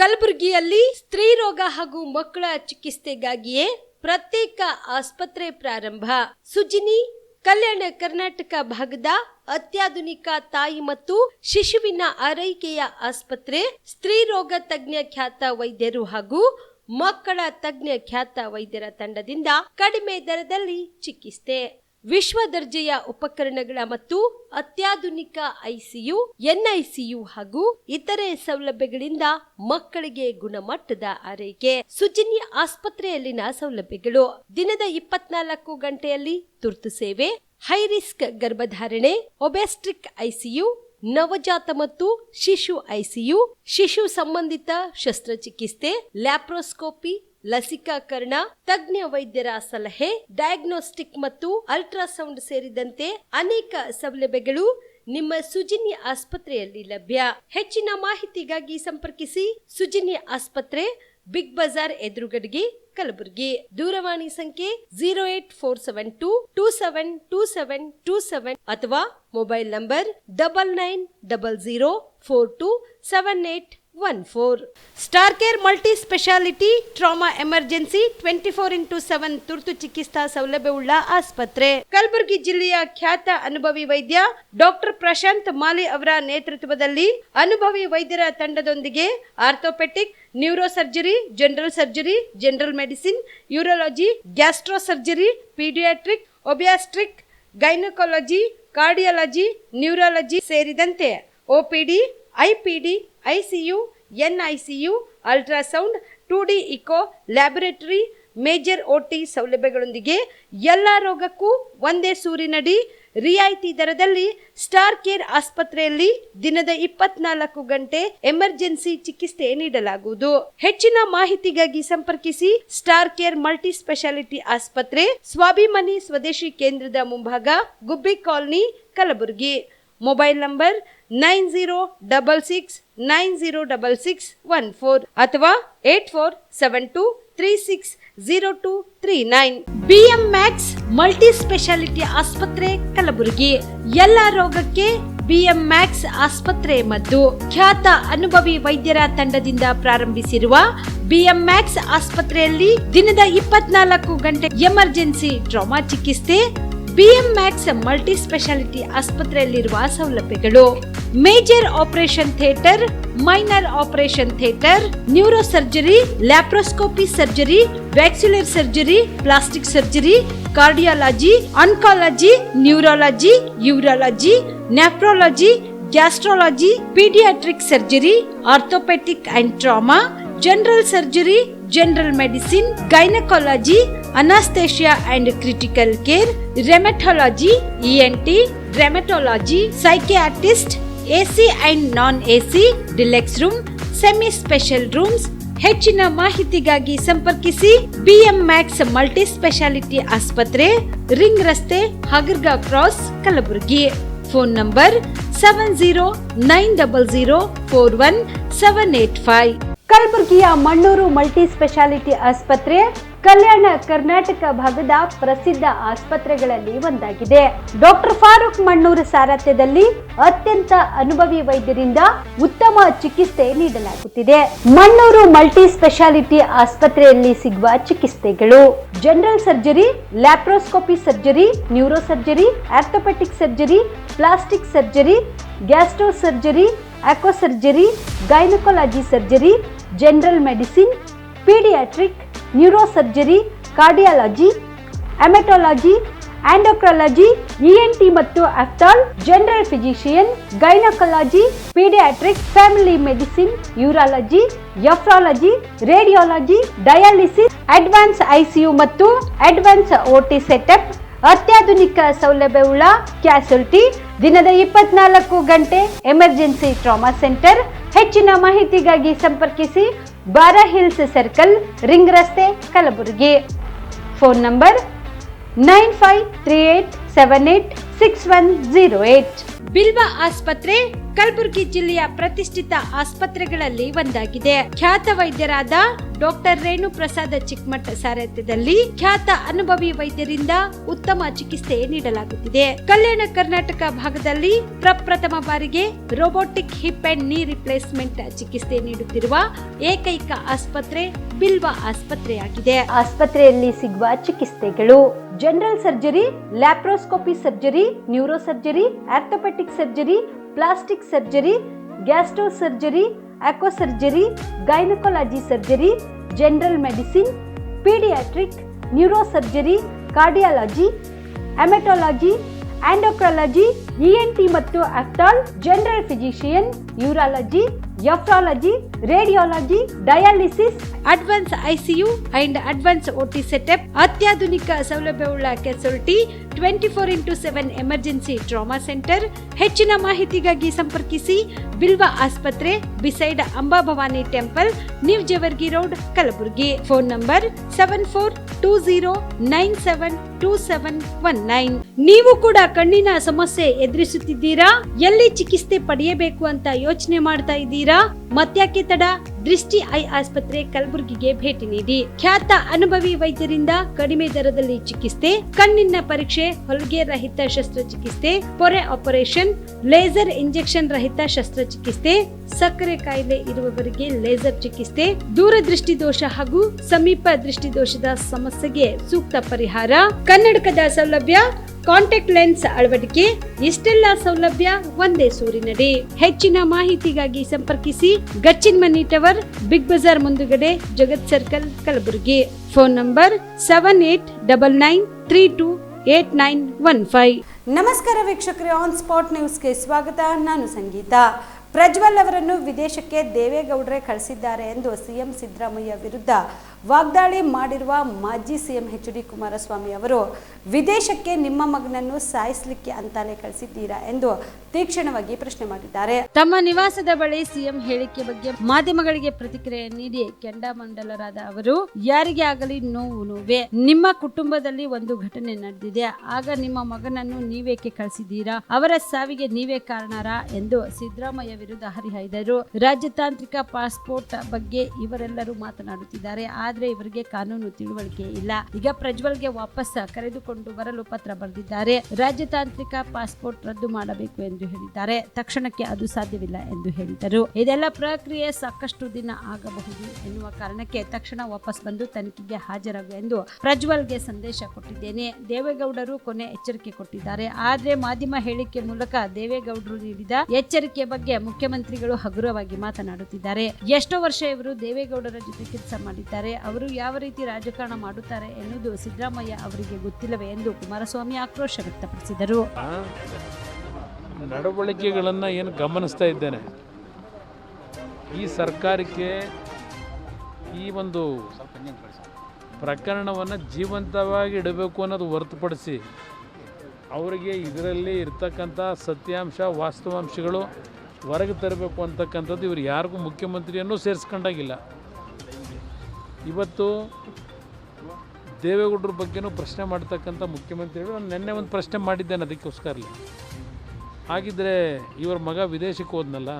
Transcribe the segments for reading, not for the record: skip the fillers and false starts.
ಕಲಬುರಗಿಯಲ್ಲಿ ಸ್ತ್ರೀ ರೋಗ ಹಾಗೂ ಮಕ್ಕಳ ಚಿಕಿತ್ಸೆಗಾಗಿಯೇ ಪ್ರತ್ಯೇಕ ಆಸ್ಪತ್ರೆ ಪ್ರಾರಂಭ. ಸುಜಿನಿ ಕಲ್ಯಾಣ ಕರ್ನಾಟಕ ಭಾಗದ ಅತ್ಯಾಧುನಿಕ ತಾಯಿ ಮತ್ತು ಶಿಶುವಿನ ಆರೈಕೆಯ ಆಸ್ಪತ್ರೆ. ಸ್ತ್ರೀ ರೋಗ ತಜ್ಞ ಖ್ಯಾತ ವೈದ್ಯರು ಹಾಗೂ ಮಕ್ಕಳ ತಜ್ಞ ಖ್ಯಾತ ವೈದ್ಯರ ತಂಡದಿಂದ ಕಡಿಮೆ ದರದಲ್ಲಿ ಚಿಕಿತ್ಸೆ, ವಿಶ್ವ ದರ್ಜೆಯ ಉಪಕರಣಗಳ ಮತ್ತು ಅತ್ಯಾಧುನಿಕ ಐಸಿಯು, ಎನ್ಐಸಿಯು ಹಾಗೂ ಇತರೆ ಸೌಲಭ್ಯಗಳಿಂದ ಮಕ್ಕಳಿಗೆ ಗುಣಮಟ್ಟದ ಆರೈಕೆ. ಸುಜಿನಿ ಆಸ್ಪತ್ರೆಯಲ್ಲಿನ ಸೌಲಭ್ಯಗಳು: ದಿನದ 24 ಗಂಟೆಯಲ್ಲಿ ತುರ್ತು ಸೇವೆ, ಹೈ ರಿಸ್ಕ್ ಗರ್ಭಧಾರಣೆ, ಒಬೆಸ್ಟ್ರಿಕ್ ಐಸಿಯು, ನವಜಾತ ಮತ್ತು ಶಿಶು ಐಸಿಯು, ಶಿಶು ಸಂಬಂಧಿತ ಶಸ್ತ್ರಚಿಕಿತ್ಸೆ, ಲ್ಯಾಪ್ರೋಸ್ಕೋಪಿ, ಲಸಿಕಾಕರಣ, ತಜ್ಞ ವೈದ್ಯರ ಸಲಹೆ, ಡಯಾಗ್ನೋಸ್ಟಿಕ್ ಮತ್ತು ಅಲ್ಟ್ರಾಸೌಂಡ್ ಸೇರಿದಂತೆ ಅನೇಕ ಸೌಲಭ್ಯಗಳು ನಿಮ್ಮ ಸುಜಿನಿ ಆಸ್ಪತ್ರೆಯಲ್ಲಿ ಲಭ್ಯ. ಹೆಚ್ಚಿನ ಮಾಹಿತಿಗಾಗಿ ಸಂಪರ್ಕಿಸಿ ಸುಜಿನಿ ಆಸ್ಪತ್ರೆ, ಬಿಗ್ ಬಜಾರ್ ಎದುರುಗಡೆಗೆ, ಕಲಬುರಗಿ. ದೂರವಾಣಿ ಸಂಖ್ಯೆ 08472 272727 ಅಥವಾ mobile number 9900427814. Star care multi speciality trauma emergency 24x7 ತುರ್ತು ಚಿಕಿತ್ಸಾ ಸೌಲಭ್ಯವುಳ್ಳ ಆಸ್ಪತ್ರೆ. ಕಲಬುರಗಿ ಜಿಲ್ಲೆಯ ಖ್ಯಾತ ಅನುಭವಿ ವೈದ್ಯ ಡಾಕ್ಟರ್ ಪ್ರಶಾಂತ್ ಮಾಲಿ ಅವರ ನೇತೃತ್ವದಲ್ಲಿ ಅನುಭವಿ ವೈದ್ಯರ ತಂಡದೊಂದಿಗೆ orthopaedic, neuro surgery, general surgery, general medicine, urology, gastro surgery, paediatric, obstetric, gynaecology, cardiology, neurology ಸೇರಿದಂತೆ OPD, IPD, ICU, NICU, ultrasound, 2D echo, laboratory, major OT ಸೌಲಭ್ಯಗಳೊಂದಿಗೆ ಎಲ್ಲ ರೋಗಕ್ಕೂ ಒಂದೇ ಸೂರಿನಡಿ ರಿಯಾಯಿತಿ ದರದಲ್ಲಿ ಸ್ಟಾರ್ ಕೇರ್ ಆಸ್ಪತ್ರೆಯಲ್ಲಿ ದಿನದ 24 ಗಂಟೆ ಎಮರ್ಜೆನ್ಸಿ ಚಿಕಿತ್ಸೆ ನೀಡಲಾಗುವುದು. ಹೆಚ್ಚಿನ ಮಾಹಿತಿಗಾಗಿ ಸಂಪರ್ಕಿಸಿ ಸ್ಟಾರ್ ಕೇರ್ ಮಲ್ಟಿ ಸ್ಪೆಷಾಲಿಟಿ ಆಸ್ಪತ್ರೆ, ಸ್ವಾಭಿಮಾನಿ ಸ್ವದೇಶಿ ಕೇಂದ್ರದ ಮುಂಭಾಗ, ಗುಬ್ಬಿ ಕಾಲನಿ, ಕಲಬುರಗಿ. ಮೊಬೈಲ್ ನಂಬರ್ 9066906614 ಅಥವಾ 8472360239. BM Max ಮಲ್ಟಿ ಸ್ಪೆಷಾಲಿಟಿ ಆಸ್ಪತ್ರೆ, ಕಲಬುರಗಿ. ಎಲ್ಲ ರೋಗಕ್ಕೆ BM Max ಆಸ್ಪತ್ರೆ ಮದ್ದು. ಖ್ಯಾತ ಅನುಭವಿ ವೈದ್ಯರ ತಂಡದಿಂದ ಪ್ರಾರಂಭಿಸಿರುವ BM Max ಆಸ್ಪತ್ರೆಯಲ್ಲಿ ದಿನದ 24 ಗಂಟೆ ಎಮರ್ಜೆನ್ಸಿ ಟ್ರಾಮಾ ಚಿಕಿತ್ಸೆ. BM Max ಮಲ್ಟಿ ಸ್ಪೆಷಾಲಿಟಿ ಆಸ್ಪತ್ರೆಯಲ್ಲಿರುವ ಸೌಲಭ್ಯಗಳು: major operation theatre, minor operation theatre, neuro surgery, laparoscopy surgery, ವ್ಯಾಕ್ಸ್ಯುಲರ್ surgery, plastic surgery, cardiology, oncology, neurology, urology, nephrology, gastrology, paediatric surgery, orthopaedic and trauma, general surgery, general medicine, gynaecology, anaesthesia and critical care, rheumatology, ENT, rheumatology, psychiatrist, AC and non AC, deluxe room, semi special rooms. ಹೆಚ್ಚಿನ ಮಾಹಿತಿಗಾಗಿ ಸಂಪರ್ಕಿಸಿ BM Max multi speciality ಆಸ್ಪತ್ರೆ, ring ರಸ್ತೆ, ಹಗರ್ಗಾ cross, Kalaburagi. Phone number 7090041785. ಕಲಬುರಗಿಯ Mannur multi speciality ಆಸ್ಪತ್ರೆ ಕಲ್ಯಾಣ ಕರ್ನಾಟಕ ಭಾಗದ ಪ್ರಸಿದ್ಧ ಆಸ್ಪತ್ರೆಗಳಲ್ಲಿ ಒಂದಾಗಿದೆ. ಡಾಕ್ಟರ್ ಫಾರೂಕ್ ಮಣ್ಣೂರು ಸಾರಥ್ಯದಲ್ಲಿ ಅತ್ಯಂತ ಅನುಭವಿ ವೈದ್ಯರಿಂದ ಉತ್ತಮ ಚಿಕಿತ್ಸೆ ನೀಡಲಾಗುತ್ತಿದೆ. ಮಣ್ಣೂರು ಮಲ್ಟಿ ಸ್ಪೆಷಾಲಿಟಿ ಆಸ್ಪತ್ರೆಯಲ್ಲಿ ಸಿಗುವ ಚಿಕಿತ್ಸೆಗಳು: general surgery, laparoscopy surgery, neuro surgery, orthopaedic surgery, plastic surgery, gastro surgery, onco surgery, gynaecology surgery, general medicine, paediatric, neuro surgery, cardiology, haematology, endocrinology, ENT ಮತ್ತು ophthal, general physician, gynaecology, paediatric, family medicine, urology, nephrology, radiology, dialysis, advance ICU ಮತ್ತು advance OT setup. ಅತ್ಯಾಧುನಿಕ ಸೌಲಭ್ಯವುಳ್ಳ ಕ್ಯಾಸುಲಿಟಿ, ದಿನದ 24 ಗಂಟೆ emergency trauma centre. ಹೆಚ್ಚಿನ ಮಾಹಿತಿಗಾಗಿ ಸಂಪರ್ಕಿಸಿ ಬಾರಾ hills circle, ring ರಸ್ತೆ, ಕಲಬುರಗಿ. Phone number 9538786108. ಬಿಲ್ವಾ ಆಸ್ಪತ್ರೆ ಕಲಬುರಗಿ ಜಿಲ್ಲೆಯ ಪ್ರತಿಷ್ಠಿತ ಆಸ್ಪತ್ರೆಗಳಲ್ಲಿ ಒಂದಾಗಿದೆ. ಖ್ಯಾತ ವೈದ್ಯರಾದ ಡಾಕ್ಟರ್ ರೇಣು ಪ್ರಸಾದ್ ಚಿಕ್ಮಠ್ ಸಾರಥ್ಯದಲ್ಲಿ ಖ್ಯಾತ ಅನುಭವಿ ವೈದ್ಯರಿಂದ ಉತ್ತಮ ಚಿಕಿತ್ಸೆ ನೀಡಲಾಗುತ್ತಿದೆ. ಕಲ್ಯಾಣ ಕರ್ನಾಟಕ ಭಾಗದಲ್ಲಿ ಪ್ರಪ್ರಥಮ ಬಾರಿಗೆ robotic hip and knee replacement ಚಿಕಿತ್ಸೆ ನೀಡುತ್ತಿರುವ ಏಕೈಕ ಆಸ್ಪತ್ರೆ ಬಿಲ್ವಾ ಆಸ್ಪತ್ರೆಯಾಗಿದೆ. ಆಸ್ಪತ್ರೆಯಲ್ಲಿ ಸಿಗುವ ಚಿಕಿತ್ಸೆಗಳು: general surgery, laparoscopy surgery, neuro surgery, orthopaedic surgery, plastic surgery, gastro surgery, onco surgery, gynaecology surgery, general medicine, paediatric, neuro surgery, cardiology, haematology, endocrinology, ENT ಮತ್ತು ophthal, general physician, urology, nephrology, radiology, dialysis, advance ICU and advance OT setup, ಅತ್ಯಾಧುನಿಕ ಸೌಲಭ್ಯವುಳ್ಳ casualty, 24x7 emergency trauma centre. ಹೆಚ್ಚಿನ ಮಾಹಿತಿಗಾಗಿ ಸಂಪರ್ಕಿಸಿ ಬಿಲ್ವಾ ಆಸ್ಪತ್ರೆ, beside Amba Bhavani temple, new Jewargi road, Kalaburagi. Phone number 7420972719. ನೀವು ಕೂಡ ಕಣ್ಣಿನ ಸಮಸ್ಯೆ ಎದುರಿಸುತ್ತಿದ್ದೀರಾ? ಎಲ್ಲಿ ಚಿಕಿತ್ಸೆ ಪಡೆಯಬೇಕು ಅಂತ ಯೋಚನೆ ಮಾಡ್ತಾ ಇದ್ದೀರಾ? ಮತ್ಯಾಕೆ ತಡ? ದೃಷ್ಟಿ ಐ ಆಸ್ಪತ್ರೆ ಕಲಬುರಗಿಗೆ ಭೇಟಿ ನೀಡಿ. ಖ್ಯಾತ ಅನುಭವಿ ವೈದ್ಯರಿಂದ ಕಡಿಮೆ ದರದಲ್ಲಿ ಚಿಕಿತ್ಸೆ, ಕಣ್ಣಿನ ಪರೀಕ್ಷೆ, ಹೊಲಿಗೆ ರಹಿತ ಶಸ್ತ್ರಚಿಕಿತ್ಸೆ, ಪೊರೆ ಆಪರೇಷನ್, ಲೇಸರ್ ಇಂಜೆಕ್ಷನ್ ರಹಿತ ಶಸ್ತ್ರಚಿಕಿತ್ಸೆ, ಸಕ್ಕರೆ ಕಾಯಿಲೆ ಇರುವವರಿಗೆ ಲೇಸರ್ ಚಿಕಿತ್ಸೆ, ದೂರದೃಷ್ಟಿ ದೋಷ ಹಾಗೂ ಸಮೀಪ ದೃಷ್ಟಿ ದೋಷದ ಸಮಸ್ಯೆಗೆ ಸೂಕ್ತ ಪರಿಹಾರ, ಕನ್ನಡಕದ ಸೌಲಭ್ಯ, ಕಾಂಟ್ಯಾಕ್ಟ್ ಲೆನ್ಸ್ ಅಳವಡಿಕೆ, ಇಷ್ಟೆಲ್ಲ ಸೌಲಭ್ಯ ಒಂದೇ ಸೂರಿನಡಿ. ಹೆಚ್ಚಿನ ಮಾಹಿತಿಗಾಗಿ ಸಂಪರ್ಕಿಸಿ Gacchin Money Tower, Big Bazaar ಮುಂದುಗಡೆ, Jagat circle, Kalaburagi. Phone number 7899328915. ನಮಸ್ಕಾರ ವೀಕ್ಷಕರೇ, ಆನ್ ಸ್ಪಾಟ್ ನ್ಯೂಸ್ಗೆ ಸ್ವಾಗತ. ನಾನು ಸಂಗೀತ. ಪ್ರಜ್ವಲ್ ಅವರನ್ನು ವಿದೇಶಕ್ಕೆ ದೇವೇಗೌಡರೇ ಕಳಿಸಿದ್ದಾರೆ ಎಂದು ಸಿಎಂ ಸಿದ್ದರಾಮಯ್ಯ ವಿರುದ್ಧ ವಾಗ್ದಾಳಿ ಮಾಡಿರುವ ಮಾಜಿ ಸಿಎಂ HD ಕುಮಾರಸ್ವಾಮಿ ಅವರು, ವಿದೇಶಕ್ಕೆ ನಿಮ್ಮ ಮಗನನ್ನು ಸಾಯಿಸಲಿಕ್ಕೆ ಅಂತಾನೆ ಕಳಿಸಿದ್ದೀರಾ ಎಂದು ತೀಕ್ಷ್ಣವಾಗಿ ಪ್ರಶ್ನೆ ಮಾಡಿದ್ದಾರೆ. ತಮ್ಮ ನಿವಾಸದ ಬಳಿ ಸಿಎಂ ಹೇಳಿಕೆ ಬಗ್ಗೆ ಮಾಧ್ಯಮಗಳಿಗೆ ಪ್ರತಿಕ್ರಿಯೆ ನೀಡಿ ಕೆಂಡಾಮಂಡಲರಾದ ಅವರು, ಯಾರಿಗೆ ಆಗಲಿ ನೋವೇ. ನಿಮ್ಮ ಕುಟುಂಬದಲ್ಲಿ ಒಂದು ಘಟನೆ ನಡೆದಿದೆ, ಆಗ ನಿಮ್ಮ ಮಗನನ್ನು ನೀವೇಕೆ ಕಳಿಸಿದ್ದೀರಾ? ಅವರ ಸಾವಿಗೆ ನೀವೇ ಕಾರಣರಾ ಎಂದು ಸಿದ್ದರಾಮಯ್ಯ ವಿರುದ್ಧ ಹರಿಹಾಯ್ದರು. ರಾಜತಾಂತ್ರಿಕ ಪಾಸ್ಪೋರ್ಟ್ ಬಗ್ಗೆ ಇವರೆಲ್ಲರೂ ಮಾತನಾಡುತ್ತಿದ್ದಾರೆ, ಆದ್ರೆ ಇವರಿಗೆ ಕಾನೂನು ತಿಳುವಳಿಕೆ ಇಲ್ಲ. ಈಗ ಪ್ರಜ್ವಲ್ಗೆ ವಾಪಸ್ ಕರೆದುಕೊಂಡು ಬರಲು ಪತ್ರ ಬರೆದಿದ್ದಾರೆ. ರಾಜತಾಂತ್ರಿಕ ಪಾಸ್ಪೋರ್ಟ್ ರದ್ದು ಮಾಡಬೇಕು ಎಂದು ಹೇಳಿದ್ದಾರೆ. ತಕ್ಷಣಕ್ಕೆ ಅದು ಸಾಧ್ಯವಿಲ್ಲ ಎಂದು ಹೇಳಿದರು. ಇದೆಲ್ಲ ಪ್ರಕ್ರಿಯೆ ಸಾಕಷ್ಟು ದಿನ ಆಗಬಹುದು ಎನ್ನುವ ಕಾರಣಕ್ಕೆ ತಕ್ಷಣ ವಾಪಸ್ ಬಂದು ತನಿಖೆಗೆ ಹಾಜರಾಗು ಎಂದು ಪ್ರಜ್ವಲ್ಗೆ ಸಂದೇಶ ಕೊಟ್ಟಿದ್ದೇನೆ. ದೇವೇಗೌಡರು ಕೊನೆ ಎಚ್ಚರಿಕೆ ಕೊಟ್ಟಿದ್ದಾರೆ. ಆದ್ರೆ ಮಾಧ್ಯಮ ಹೇಳಿಕೆ ಮೂಲಕ ದೇವೇಗೌಡರು ನೀಡಿದ ಎಚ್ಚರಿಕೆ ಬಗ್ಗೆ ಮುಖ್ಯಮಂತ್ರಿಗಳು ಹಗುರವಾಗಿ ಮಾತನಾಡುತ್ತಿದ್ದಾರೆ. ಎಷ್ಟೋ ವರ್ಷ ಇವರು ದೇವೇಗೌಡರ ಜೊತೆ ಕೆಲಸ ಮಾಡಿದ್ದಾರೆ. ಅವರು ಯಾವ ರೀತಿ ರಾಜಕಾರಣ ಮಾಡುತ್ತಾರೆ ಎನ್ನುವುದು ಸಿದ್ದರಾಮಯ್ಯ ಅವರಿಗೆ ಗೊತ್ತಿಲ್ಲವೇ ಎಂದು ಕುಮಾರಸ್ವಾಮಿ ಆಕ್ರೋಶ ವ್ಯಕ್ತಪಡಿಸಿದರು. ನಡವಳಿಕೆಗಳನ್ನು ಏನು ಗಮನಿಸ್ತಾ ಇದ್ದೇನೆ, ಈ ಸರ್ಕಾರಕ್ಕೆ ಈ ಒಂದು ಪ್ರಕರಣವನ್ನು ಜೀವಂತವಾಗಿ ಇಡಬೇಕು ಅನ್ನೋದು ಹೊರತುಪಡಿಸಿ ಅವರಿಗೆ ಇದರಲ್ಲಿ ಇರ್ತಕ್ಕಂಥ ಸತ್ಯಾಂಶ ವಾಸ್ತವಾಂಶಗಳು ಹೊರಗೆ ತರಬೇಕು ಅಂತಕ್ಕಂಥದ್ದು ಇವರು ಯಾರಿಗೂ ಮುಖ್ಯಮಂತ್ರಿಯನ್ನು ಸೇರಿಸ್ಕೊಂಡಾಗಿಲ್ಲ. ಇವತ್ತು ದೇವೇಗೌಡರ ಬಗ್ಗೆನೂ ಪ್ರಶ್ನೆ ಮಾಡ್ತಕ್ಕಂಥ ಮುಖ್ಯಮಂತ್ರಿಗಳು, ನಾನು ನಿನ್ನೆ ಒಂದು ಪ್ರಶ್ನೆ ಮಾಡಿದ್ದೇನೆ ಅದಕ್ಕೋಸ್ಕರ. ಹಾಗಿದ್ದರೆ ಇವರ ಮಗ ವಿದೇಶಕ್ಕೆ ಹೋದ್ನಲ್ಲ,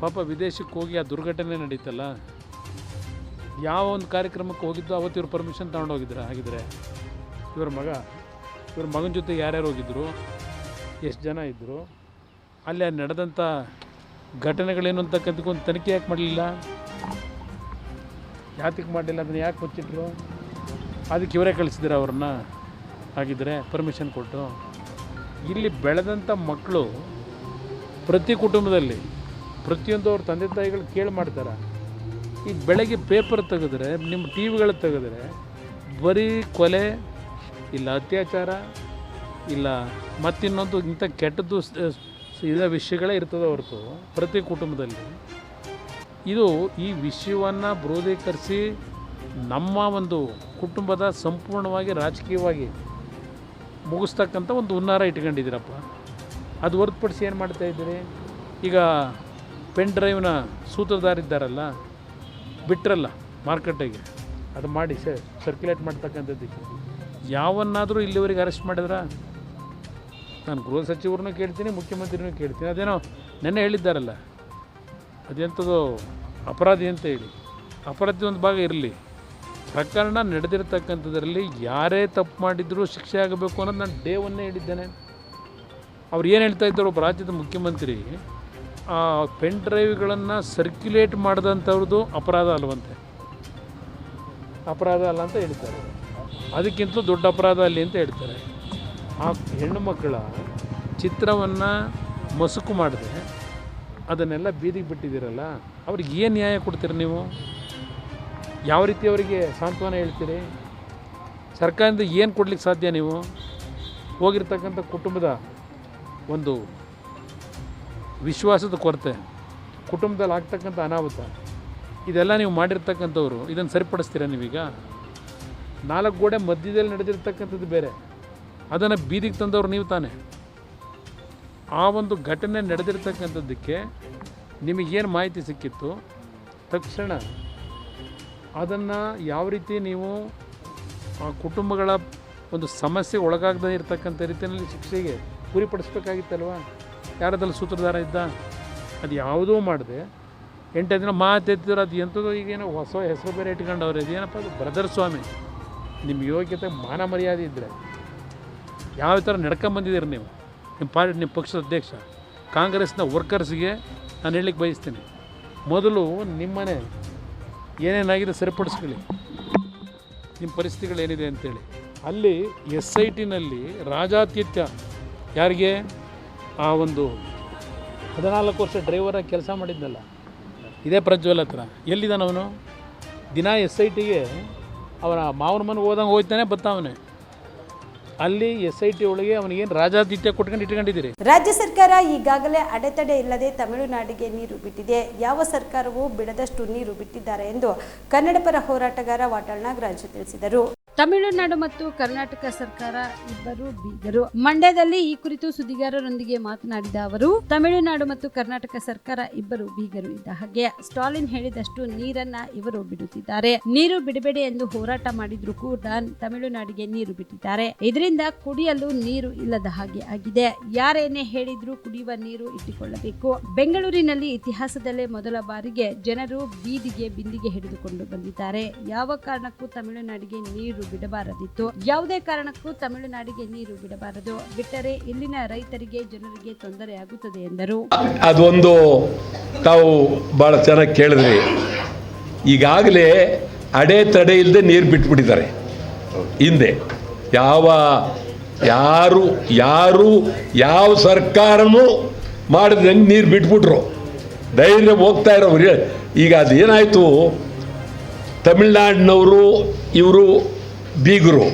ಪಾಪ ವಿದೇಶಕ್ಕೆ ಹೋಗಿ ಆ ದುರ್ಘಟನೆ ನಡೀತಲ್ಲ, ಯಾವ ಒಂದು ಕಾರ್ಯಕ್ರಮಕ್ಕೆ ಹೋಗಿದ್ದು ಅವತ್ತು ಇವ್ರು ಪರ್ಮಿಷನ್ ತೊಗೊಂಡೋಗಿದ್ರ? ಹಾಗಿದ್ರೆ ಇವ್ರ ಮಗನ ಜೊತೆ ಯಾರ್ಯಾರು ಹೋಗಿದ್ರು, ಎಷ್ಟು ಜನ ಇದ್ದರು, ಅಲ್ಲಿ ನಡೆದಂಥ ಘಟನೆಗಳೇನು ಅಂತಕ್ಕಂಥಕ್ಕೆ ಒಂದು ತನಿಖೆ ಯಾಕೆ ಮಾಡಲಿಲ್ಲ? ಯಾತಕ್ಕೆ ಮಾಡಲಿಲ್ಲ? ಅದನ್ನು ಯಾಕೆ ಮುಚ್ಚಿಟ್ರು? ಅದಕ್ಕೆ ಇವರೇ ಕಳಿಸಿದ್ರೆ ಅವ್ರನ್ನ. ಹಾಗಿದ್ರೆ ಪರ್ಮಿಷನ್ ಕೊಟ್ಟು ಇಲ್ಲಿ ಬೆಳೆದಂಥ ಮಕ್ಕಳು ಪ್ರತಿ ಕುಟುಂಬದಲ್ಲಿ ಪ್ರತಿಯೊಂದು ಅವ್ರ ತಂದೆ ತಾಯಿಗಳು ಕೇಳಿ ಮಾಡ್ತಾರೆ. ಈಗ ಬೆಳಗ್ಗೆ ಪೇಪರ್ ತೆಗೆದ್ರೆ, ನಿಮ್ಮ TV ತೆಗೆದ್ರೆ ಬರೀ ಕೊಲೆ ಇಲ್ಲ, ಅತ್ಯಾಚಾರ ಇಲ್ಲ, ಮತ್ತಿನ್ನೊಂದು ಇಂಥ ಕೆಟ್ಟದ್ದು ಇದೇ ವಿಷಯಗಳೇ ಇರ್ತದೆ ಹೊರತು ಪ್ರತಿ ಕುಟುಂಬದಲ್ಲಿ. ಇದು ಈ ವಿಷಯವನ್ನು ಬೃಹದೀಕರಿಸಿ ನಮ್ಮ ಒಂದು ಕುಟುಂಬದ ಸಂಪೂರ್ಣವಾಗಿ ರಾಜಕೀಯವಾಗಿ ಮುಗಿಸ್ತಕ್ಕಂಥ ಒಂದು ಹುನ್ನಾರ ಇಟ್ಕೊಂಡಿದ್ದೀರಪ್ಪ. ಅದು ಹೊರತುಪಡಿಸಿ ಏನು ಮಾಡ್ತಾಯಿದ್ದೀರಿ? ಈಗ ಪೆನ್ ಡ್ರೈವ್ನ ಸೂತ್ರಧಾರಿದ್ದಾರಲ್ಲ, ಬಿಟ್ಟರಲ್ಲ ಮಾರ್ಕೆಟಿಗೆ, ಅದು ಮಾಡಿ ಸರ್ಕ್ಯುಲೇಟ್ ಮಾಡ್ತಕ್ಕಂಥದ್ದಕ್ಕೆ ಯಾವನ್ನಾದರೂ ಇಲ್ಲಿವರೆಗೆ ಅರೆಸ್ಟ್ ಮಾಡಿದ್ರ? ನಾನು ಗೃಹ ಸಚಿವರನ್ನೂ ಕೇಳ್ತೀನಿ, ಮುಖ್ಯಮಂತ್ರಿನೂ ಕೇಳ್ತೀನಿ. ಅದೇನೋ ನೆನ್ನೆ ಹೇಳಿದ್ದಾರಲ್ಲ, ಅದೆಂಥದ್ದು ಅಪರಾಧಿ ಅಂತ ಹೇಳಿ, ಅಪರಾಧಿ ಒಂದು ಭಾಗ ಇರಲಿ, ಪ್ರಕರಣ ನಡೆದಿರ್ತಕ್ಕಂಥದ್ರಲ್ಲಿ ಯಾರೇ ತಪ್ಪು ಮಾಡಿದರೂ ಶಿಕ್ಷೆ ಆಗಬೇಕು ಅನ್ನೋದು ನಾನು ಡೇ ಒನ್ನೇ ಹೇಳಿದ್ದೇನೆ. ಅವ್ರು ಏನು ಹೇಳ್ತಾ ಇದ್ದಾರೆ, ಒಬ್ಬ ರಾಜ್ಯದ ಮುಖ್ಯಮಂತ್ರಿ ಆ ಪೆನ್ ಡ್ರೈವ್ಗಳನ್ನು ಸರ್ಕ್ಯುಲೇಟ್ ಮಾಡಿದಂಥವ್ರದ್ದು ಅಪರಾಧ ಅಲ್ಲವಂತೆ, ಅಪರಾಧ ಅಲ್ಲ ಅಂತ ಹೇಳ್ತಾರೆ. ಅದಕ್ಕಿಂತಲೂ ದೊಡ್ಡ ಅಪರಾಧ ಅಲ್ಲಿ ಅಂತ ಹೇಳ್ತಾರೆ. ಆ ಹೆಣ್ಣು ಮಕ್ಕಳ ಚಿತ್ರವನ್ನು ಮಸುಕು ಮಾಡಿದೆ ಅದನ್ನೆಲ್ಲ ಬೀದಿಗೆ ಬಿಟ್ಟಿದ್ದೀರಲ್ಲ, ಅವ್ರಿಗೆ ಏನು ನ್ಯಾಯ ಕೊಡ್ತೀರಿ ನೀವು? ಯಾವ ರೀತಿ ಅವರಿಗೆ ಸಾಂತ್ವನ ಹೇಳ್ತೀರಿ? ಸರ್ಕಾರದಿಂದ ಏನು ಕೊಡ್ಲಿಕ್ಕೆ ಸಾಧ್ಯ? ನೀವು ಹೋಗಿರ್ತಕ್ಕಂಥ ಕುಟುಂಬದ ಒಂದು ವಿಶ್ವಾಸದ ಕೊರತೆ, ಕುಟುಂಬದಲ್ಲಿ ಆಗ್ತಕ್ಕಂಥ ಅನಾಹುತ, ಇದೆಲ್ಲ ನೀವು ಮಾಡಿರ್ತಕ್ಕಂಥವ್ರು, ಇದನ್ನು ಸರಿಪಡಿಸ್ತೀರಾ ನೀವೀಗ? 4 ಗೋಡೆ ಮಧ್ಯದಲ್ಲಿ ನಡೆದಿರ್ತಕ್ಕಂಥದ್ದು ಬೇರೆ, ಅದನ್ನು ಬೀದಿಗೆ ತಂದವರು ನೀವು ತಾನೇ. ಆ ಒಂದು ಘಟನೆ ನಡೆದಿರ್ತಕ್ಕಂಥದ್ದಕ್ಕೆ ನಿಮಗೇನು ಮಾಹಿತಿ ಸಿಕ್ಕಿತ್ತು, ತಕ್ಷಣ ಅದನ್ನು ಯಾವ ರೀತಿ ನೀವು ಆ ಕುಟುಂಬಗಳ ಒಂದು ಸಮಸ್ಯೆ ಒಳಗಾಗದೇ ಇರತಕ್ಕಂಥ ರೀತಿಯಲ್ಲಿ ಶಿಕ್ಷೆಗೆ ಗುರಿಪಡಿಸ್ಬೇಕಾಗಿತ್ತಲ್ವ? ಯಾರದಲ್ಲಿ ಸೂತ್ರಧಾರ ಇದ್ದ? ಅದು ಯಾವುದೂ ಮಾಡದೆ 8 ದಿನ ಮಾತೆತ್ತಿದ್ರು. ಅದು ಎಂಥದ್ದು ಈಗೇನೋ ಹೊಸ ಹೆಸರು ಬೇರೆ ಇಟ್ಕೊಂಡವ್ರೆ. ಇದೇನಪ್ಪ ಅದು ಬ್ರದರ್ ಸ್ವಾಮಿ. ನಿಮ್ಮ ಯೋಗ್ಯತೆ ಮಾನ ಮರ್ಯಾದೆ ಇದ್ದರೆ ಯಾವ ಥರ ನಡ್ಕೊಂಬಂದಿದ್ದೀರಿ ನೀವು? ನಿಮ್ಮ ಪಕ್ಷದ ಅಧ್ಯಕ್ಷ ಕಾಂಗ್ರೆಸ್ನ ವರ್ಕರ್ಸ್ಗೆ ನಾನು ಹೇಳಲಿಕ್ಕೆ ಬಯಸ್ತೀನಿ, ಮೊದಲು ನಿಮ್ಮನೆ ಏನೇನಾಗಿದೆ ಸರಿಪಡಿಸ್ಕೊಳ್ಳಿ, ನಿಮ್ಮ ಪರಿಸ್ಥಿತಿಗಳೇನಿದೆ ಅಂತೇಳಿ. ಅಲ್ಲಿ SITನಲ್ಲಿ ರಾಜಾತಿಥ್ಯ ಯಾರಿಗೆ? ಆ ಒಂದು 14 ವರ್ಷ ಡ್ರೈವರಾಗಿ ಕೆಲಸ ಮಾಡಿದ್ನಲ್ಲ, ಇದೇ ಪ್ರಜ್ವಲ್ ಹತ್ರ. ಎಲ್ಲಿದ್ದಾನೆ ಅವನು? ದಿನ SITಗೆ ಅವನ ಮಾವನ ಮನೆಗೆ ಹೋದಂಗೆ ಹೋಗ್ತಾನೆ ಬರ್ತಾವನೆ. ಅಲ್ಲಿ SIT ಒಳಗೆ ಅವನಿಗೇನು ರಾಜಾತಿಥ್ಯ ಕೊಟ್ಕೊಂಡು ಇಟ್ಕೊಂಡಿದ್ದೀರಿ? ರಾಜ್ಯ ಸರ್ಕಾರ ಈಗಾಗಲೇ ಅಡೆತಡೆ ಇಲ್ಲದೆ ತಮಿಳುನಾಡಿಗೆ ನೀರು ಬಿಟ್ಟಿದೆ. ಯಾವ ಸರ್ಕಾರವೂ ಬಿಡದಷ್ಟು ನೀರು ಬಿಟ್ಟಿದ್ದಾರೆ ಎಂದು ಕನ್ನಡಪರ ಹೋರಾಟಗಾರ ವಾಟಾಳ್ ನಾಗರಾಜ್ ತಿಳಿಸಿದರು. ತಮಿಳುನಾಡು ಮತ್ತು ಕರ್ನಾಟಕ ಸರ್ಕಾರ ಇಬ್ಬರು ಬೀಗರು. ಮಂಡ್ಯದಲ್ಲಿ ಈ ಕುರಿತು ಸುದ್ದಿಗಾರರೊಂದಿಗೆ ಮಾತನಾಡಿದ ಅವರು, ತಮಿಳುನಾಡು ಮತ್ತು ಕರ್ನಾಟಕ ಸರ್ಕಾರ ಇಬ್ಬರು ಬೀಗರು ಇದ್ದ ಹಾಗೆ ಸ್ಟಾಲಿನ್ ಹೇಳಿದಷ್ಟು ನೀರನ್ನ ಇವರು ಬಿಡುತ್ತಿದ್ದಾರೆ. ನೀರು ಬಿಡಬೇಡಿ ಎಂದು ಹೋರಾಟ ಮಾಡಿದ್ರು ಕೂಡ ತಮಿಳುನಾಡಿಗೆ ನೀರು ಬಿಟ್ಟಿದ್ದಾರೆ. ಇದರಿಂದ ಕುಡಿಯಲು ನೀರು ಇಲ್ಲದ ಹಾಗೆ ಆಗಿದೆ. ಯಾರೇನೇ ಹೇಳಿದ್ರು ಕುಡಿಯುವ ನೀರು ಇಟ್ಟುಕೊಳ್ಳಬೇಕು. ಬೆಂಗಳೂರಿನಲ್ಲಿ ಇತಿಹಾಸದಲ್ಲೇ ಮೊದಲ ಬಾರಿಗೆ ಜನರು ಬೀದಿಗೆ ಬಿಂದಿಗೆ ಹಿಡಿದುಕೊಂಡು ಬಂದಿದ್ದಾರೆ. ಯಾವ ಕಾರಣಕ್ಕೂ ತಮಿಳುನಾಡಿಗೆ ನೀರು ಬಿಡಬಾರದಿತ್ತು. ಯಾವುದೇ ಕಾರಣಕ್ಕೂ ತಮಿಳುನಾಡಿಗೆ ನೀರು ಬಿಡಬಾರದು. ಬಿಟ್ಟರೆ ಇಲ್ಲಿನ ರೈತರಿಗೆ, ಜನರಿಗೆ ತೊಂದರೆ ಆಗುತ್ತದೆ ಎಂದರು. ಅದೊಂದು ತಾವು ಭಾಳ ಚೆನ್ನಾಗಿ ಕೇಳಿದ್ರಿ. ಈಗಾಗಲೇ ಅಡೆತಡೆ ಇಲ್ಲದೆ ನೀರು ಬಿಟ್ಬಿಟ್ಟಿದ್ದಾರೆ. ಹಿಂದೆ ಯಾರು ಯಾವ ಸರ್ಕಾರನೂ ಮಾಡಿದಂಗೆ ನೀರು ಬಿಟ್ಬಿಟ್ರು. ಧೈರ್ಯ ಹೋಗ್ತಾ ಇರೋರು. ಈಗ ಅದೇನಾಯಿತು, ತಮಿಳ್ನಾಡಿನವರು ಇವರು ಬೀಗರು,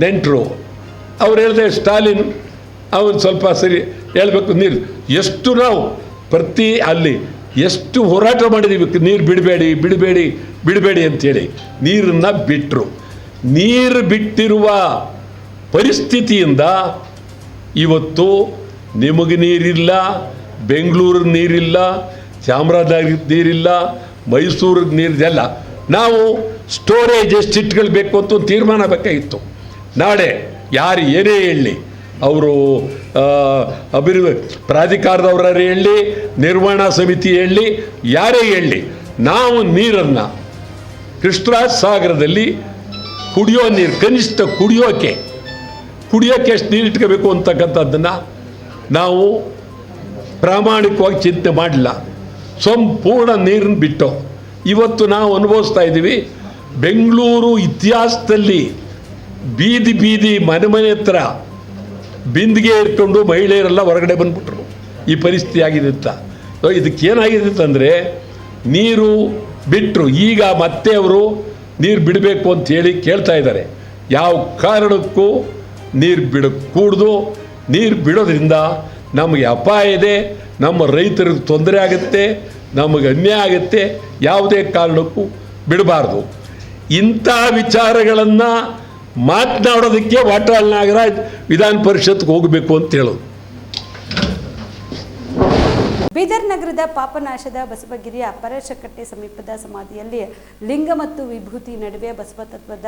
ನೆಂಟರು. ಅವ್ರು ಹೇಳಿದೆ ಸ್ಟಾಲಿನ್ ಅವನು ಸ್ವಲ್ಪ ಸರಿ ಹೇಳಬೇಕು. ನೀರು ಎಷ್ಟು ನಾವು ಅಲ್ಲಿ ಎಷ್ಟು ಹೋರಾಟ ಮಾಡಿದ್ದೀವಿ, ನೀರು ಬಿಡಬೇಡಿ ಅಂಥೇಳಿ. ನೀರನ್ನು ಬಿಟ್ಟರು. ನೀರು ಬಿಟ್ಟಿರುವ ಪರಿಸ್ಥಿತಿಯಿಂದ ಇವತ್ತು ನಿಮಗೆ ನೀರಿಲ್ಲ, ಬೆಂಗಳೂರಿಗೆ ನೀರಿಲ್ಲ, ಚಾಮರಾಜನಗರಕ್ಕೆ ನೀರಿಲ್ಲ, ಮೈಸೂರಿಗೆ ನೀರಿದೆಲ್ಲ. ನಾವು ಸ್ಟೋರೇಜ್ ಎಷ್ಟು ಇಟ್ಕೊಳ್ಬೇಕು ಅಂತ ಒಂದು ತೀರ್ಮಾನ ಬೇಕಾಗಿತ್ತು. ನಾಳೆ ಯಾರು ಏನೇ ಹೇಳಲಿ, ಅವರು ಪ್ರಾಧಿಕಾರದವರೇ ಹೇಳಲಿ, ನಿರ್ವಹಣಾ ಸಮಿತಿ ಹೇಳಲಿ, ಯಾರೇ ಹೇಳಲಿ, ನಾವು ನೀರನ್ನು ಕೃಷ್ಣರಾಜ ಸಾಗರದಲ್ಲಿ ಕುಡಿಯೋ ನೀರು, ಕನಿಷ್ಠ ಕುಡಿಯೋಕ್ಕೆ ಎಷ್ಟು ನೀರು ಇಟ್ಕೋಬೇಕು ಅಂತಕ್ಕಂಥದ್ದನ್ನು ನಾವು ಪ್ರಾಮಾಣಿಕವಾಗಿ ಚಿಂತೆ ಮಾಡಲಿಲ್ಲ. ಸಂಪೂರ್ಣ ನೀರನ್ನು ಬಿಟ್ಟು ಇವತ್ತು ನಾವು ಅನುಭವಿಸ್ತಾ ಇದ್ದೀವಿ. ಬೆಂಗಳೂರು ಇತಿಹಾಸದಲ್ಲಿ ಬೀದಿ ಮನೆ ಹತ್ರ ಬಿಂದಿಗೆ ಇಟ್ಕೊಂಡು ಮಹಿಳೆಯರೆಲ್ಲ ಹೊರಗಡೆ ಬಂದ್ಬಿಟ್ರು. ಈ ಪರಿಸ್ಥಿತಿ ಆಗಿದೆ ಅಂತ. ಇದಕ್ಕೇನಾಗಿದೆ ಅಂತಂದರೆ ನೀರು ಬಿಟ್ಟರು. ಈಗ ಮತ್ತೆ ಅವರು ನೀರು ಬಿಡಬೇಕು ಅಂತೇಳಿ ಕೇಳ್ತಾ ಇದ್ದಾರೆ. ಯಾವ ಕಾರಣಕ್ಕೂ ನೀರು ಬಿಡಕೂಡ್ದು. ನೀರು ಬಿಡೋದ್ರಿಂದ ನಮಗೆ ಅಪಾಯ ಇದೆ, ನಮ್ಮ ರೈತರಿಗೆ ತೊಂದರೆ ಆಗುತ್ತೆ, ನಮಗೆ ಅನ್ಯಾಯ ಆಗುತ್ತೆ. ಯಾವುದೇ ಕಾರಣಕ್ಕೂ ಬಿಡಬಾರ್ದು. ಇಂಥ ವಿಚಾರಗಳನ್ನು ಮಾತನಾಡೋದಕ್ಕೆ ವಾಟಾಳ್ ನಾಗರಾಜ್ ವಿಧಾನ ಪರಿಷತ್ಗೆ ಹೋಗಬೇಕು ಅಂತ ಹೇಳೋದು. ಬೀದರ್ ನಗರದ ಪಾಪನಾಶದ ಬಸವಗಿರಿಯ ಪರಶಕಟ್ಟೆ ಸಮೀಪದ ಸಮಾಧಿಯಲ್ಲಿ ಲಿಂಗ ಮತ್ತು ವಿಭೂತಿ ನಡುವೆ ಬಸವ ತತ್ವದ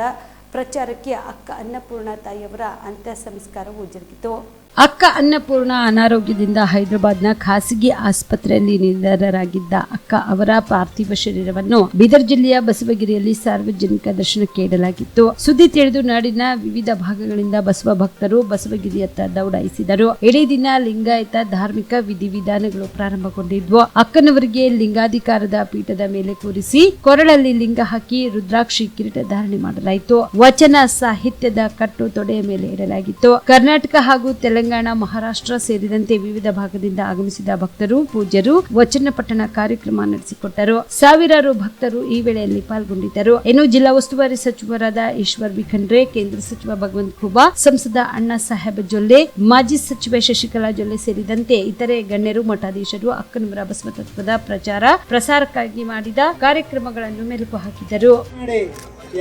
ಪ್ರಚಾರಕ್ಕೆ ಅಕ್ಕ ಅನ್ನಪೂರ್ಣ ತಾಯಿಯವರ ಅಂತ್ಯ ಸಂಸ್ಕಾರವು ಜರುಗಿತು. ಅಕ್ಕ ಅನ್ನಪೂರ್ಣ ಅನಾರೋಗ್ಯದಿಂದ ಹೈದರಾಬಾದ್ನ ಖಾಸಗಿ ಆಸ್ಪತ್ರೆಯಲ್ಲಿ ನಿಧನರಾಗಿದ್ದ ಅಕ್ಕ ಅವರ ಪಾರ್ಥಿವ ಶರೀರವನ್ನು ಬೀದರ್ ಜಿಲ್ಲೆಯ ಬಸವಗಿರಿಯಲ್ಲಿ ಸಾರ್ವಜನಿಕ ದರ್ಶನಕ್ಕೆ ಇಡಲಾಗಿತ್ತು. ಸುದ್ದಿ ತಿಳಿದು ನಾಡಿನ ವಿವಿಧ ಭಾಗಗಳಿಂದ ಬಸವ ಭಕ್ತರು ಬಸವಗಿರಿಯತ್ತ ದೌಡಾಯಿಸಿದರು. ಇಡೀ ದಿನ ಲಿಂಗಾಯತ ಧಾರ್ಮಿಕ ವಿಧಿವಿಧಾನಗಳು ಪ್ರಾರಂಭಗೊಂಡಿದ್ವು. ಅಕ್ಕನವರಿಗೆ ಲಿಂಗಾಧಿಕಾರದ ಪೀಠದ ಮೇಲೆ ಕೂರಿಸಿ ಕೊರಳಲ್ಲಿ ಲಿಂಗ ಹಾಕಿ ರುದ್ರಾಕ್ಷಿ ಕಿರೀಟ ಧಾರಣೆ ಮಾಡಲಾಯಿತು. ವಚನ ಸಾಹಿತ್ಯದ ಕಟ್ಟು ತೊಡೆಯ ಮೇಲೆ ಇಡಲಾಗಿತ್ತು. ಕರ್ನಾಟಕ ಹಾಗೂ ತೆಲಂಗಾಣ, ಮಹಾರಾಷ್ಟ್ರ ಸೇರಿದಂತೆ ವಿವಿಧ ಭಾಗದಿಂದ ಆಗಮಿಸಿದ ಭಕ್ತರು, ಪೂಜ್ಯರು ವಚನ ಪಠಣ ಕಾರ್ಯಕ್ರಮ ನಡೆಸಿಕೊಟ್ಟರು. ಸಾವಿರಾರು ಭಕ್ತರು ಈ ವೇಳೆಯಲ್ಲಿ ಪಾಲ್ಗೊಂಡಿದ್ದರು. ಇನ್ನು ಜಿಲ್ಲಾ ಉಸ್ತುವಾರಿ ಸಚಿವರಾದ ಈಶ್ವರ್ ಬಿ ಖಂಡ್ರೆ, ಕೇಂದ್ರ ಸಚಿವ ಭಗವಂತ ಖೂಬಾ, ಸಂಸದ ಅಣ್ಣಾ ಸಾಹೇಬ್ ಜೊಲ್ಲೆ, ಮಾಜಿ ಸಚಿವೆ ಶಶಿಕಲಾ ಜೊಲ್ಲೆ ಸೇರಿದಂತೆ ಇತರೆ ಗಣ್ಯರು, ಮಠಾಧೀಶರು ಅಕ್ಕನವರ ಬಸವ ತತ್ವದ ಪ್ರಚಾರ ಪ್ರಸಾರಕ್ಕಾಗಿ ಮಾಡಿದ ಕಾರ್ಯಕ್ರಮಗಳನ್ನು ಮೆಲುಕು ಹಾಕಿದರು.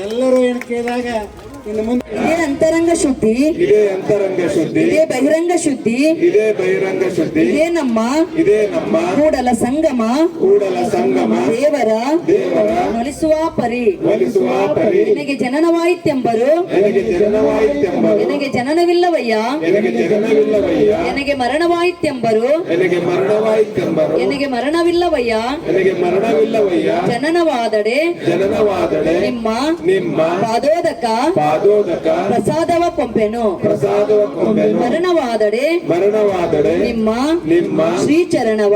ಎಲ್ಲರೂ ಏನು ಕೇಳಿದಾಗ ಇನ್ನು ಮುಂದೆ ಇದೇ ಅಂತರಂಗ ಶುದ್ಧಿ, ಇದೇ ಅಂತರಂಗ ಶುದ್ಧಿ, ಇದೇ ಬಹಿರಂಗ ಶುದ್ಧಿ, ಇದೇ ಬಹಿರಂಗ ಶುದ್ಧಿ, ಇದೇ ನಮ್ಮ ಕೂಡಲ ಸಂಗಮ ದೇವರ ಒಲಿಸುವ ಪರಿ ನಿನಗೆ ಜನನವಾಯಿತೆಂಬರು, ನಿನಗೆ ಜನನವಿಲ್ಲವಯ್ಯ, ನಿನಗೆ ಮರಣವಾಯಿತೆಂಬರು, ನಿನಗೆ ಮರಣವಿಲ್ಲವಯ್ಯ, ಜನನವಾದಡೆ ನಿಮ್ಮ ಪಾದೋದಕ ಪ್ರಸಾದವ ಕೊಂಪೆನು, ಮರಣವಾದಡೆ ನಿಮ್ಮ ಶ್ರೀಚರಣವ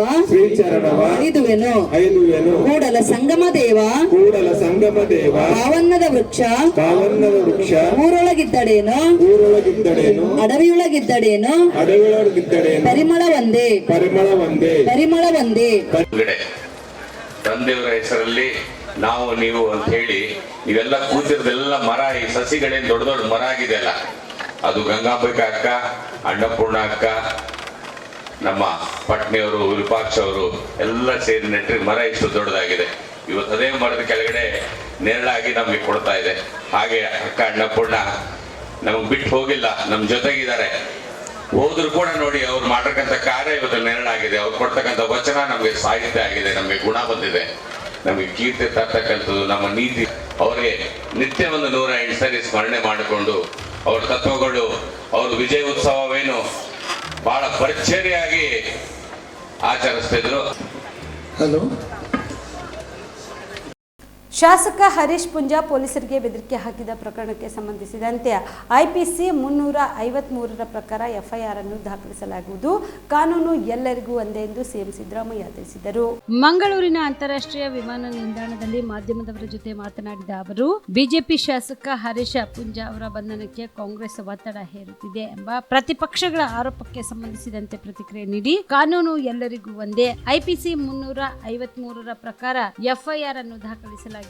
ಐದುವೆನು. ಕೂಡಲ ಸಂಗಮ ದೇವ ಪಾವನ್ನದ ವೃಕ್ಷ ಊರೊಳಗಿದ್ದಡೇನು ಅಡವಿಯೊಳಗಿದ್ದಡೇನು ಪರಿಮಳ ಒಂದೇ ತಂದೆಯವರ ಹೆಸರಲ್ಲಿ ನಾವು ನೀವು ಅಂತ ಹೇಳಿ ನೀವೆಲ್ಲ ಕೂತಿರೋದೆಲ್ಲ ಮರ, ಈ ಸಸಿಗಳೇನು ದೊಡ್ಡ ದೊಡ್ಡ ಮರ ಆಗಿದೆ ಅಲ್ಲ, ಅದು ಗಂಗಾಂಬಿಕಾ ಅಕ್ಕ, ಅನ್ನಪೂರ್ಣ ಅಕ್ಕ, ನಮ್ಮ ಪಟ್ನಿಯವರು, ವಿರೂಪಾಕ್ಷ ಅವರು ಎಲ್ಲ ಸೇರಿ ನೆಟ್ಟರೆ ಮರ ಇಷ್ಟು ದೊಡ್ಡದಾಗಿದೆ. ಇವತ್ತು ಅದೇ ಮರದ ಕೆಳಗಡೆ ನೆರಳಾಗಿ ನಮಗೆ ಕೊಡ್ತಾ ಇದೆ. ಹಾಗೆ ಅಕ್ಕ ಅನ್ನಪೂರ್ಣ ನಮಗೆ ಬಿಟ್ಟು ಹೋಗಿಲ್ಲ, ನಮ್ಮ ಜೊತೆಗಿದ್ದಾರೆ. ಹೋದ್ರು ಕೂಡ ನೋಡಿ ಅವ್ರು ಮಾಡಿರ್ತಕ್ಕಂಥ ಕಾರ್ಯ ಇವತ್ತು ನೆರಳಾಗಿದೆ. ಅವ್ರು ಕೊಡ್ತಕ್ಕಂಥ ವಚನ ನಮಗೆ ಸಾಹಿತ್ಯ ಆಗಿದೆ, ನಮಗೆ ಗುಣ ಬಂದಿದೆ, ನಮಗೆ ಕೀರ್ತಿ ತರ್ತಕ್ಕಂಥದ್ದು ನಮ್ಮ ನೀತಿ. ಅವರಿಗೆ ನಿತ್ಯ ಒಂದು 108 ಸರಿ ಸ್ಮರಣೆ ಮಾಡಿಕೊಂಡು ಅವ್ರ ತತ್ವಗಳು, ಅವ್ರ ವಿಜಯ ಉತ್ಸವವೇನು ಬಹಳ ಭರ್ಜರಿಯಾಗಿ ಆಚರಿಸ್ತಿದ್ರು. ಹಲೋ, ಶಾಸಕ ಹರೀಶ್ ಪುಂಜಾ ಪೊಲೀಸರಿಗೆ ಬೆದರಿಕೆ ಹಾಕಿದ ಪ್ರಕರಣಕ್ಕೆ ಸಂಬಂಧಿಸಿದಂತೆ ಐಪಿಸಿ 353ರ ಪ್ರಕಾರ ಎಫ್ಐಆರ್ ಅನ್ನು ದಾಖಲಿಸಲಾಗುವುದು. ಕಾನೂನು ಎಲ್ಲರಿಗೂ ಒಂದೇ ಎಂದು ಸಿಎಂ ಸಿದ್ದರಾಮಯ್ಯ ತಿಳಿಸಿದರು. ಮಂಗಳೂರಿನ ಅಂತಾರಾಷ್ಟ್ರೀಯ ವಿಮಾನ ನಿಲ್ದಾಣದಲ್ಲಿ ಮಾಧ್ಯಮದವರ ಜೊತೆ ಮಾತನಾಡಿದ ಅವರು, ಬಿಜೆಪಿ ಶಾಸಕ ಹರೀಶ್ ಪುಂಜಾ ಅವರ ಬಂಧನಕ್ಕೆ ಕಾಂಗ್ರೆಸ್ ಒತ್ತಡ ಹೇರುತ್ತಿದೆ ಎಂಬ ಪ್ರತಿಪಕ್ಷಗಳ ಆರೋಪಕ್ಕೆ ಸಂಬಂಧಿಸಿದಂತೆ ಪ್ರತಿಕ್ರಿಯೆ ನೀಡಿ, ಕಾನೂನು ಎಲ್ಲರಿಗೂ ಒಂದೇ, ಐಪಿಸಿ 353ರ ಪ್ರಕಾರ ಎಫ್ಐಆರ್ ಅನ್ನು ದಾಖಲಿಸಲಾಗಿದೆ,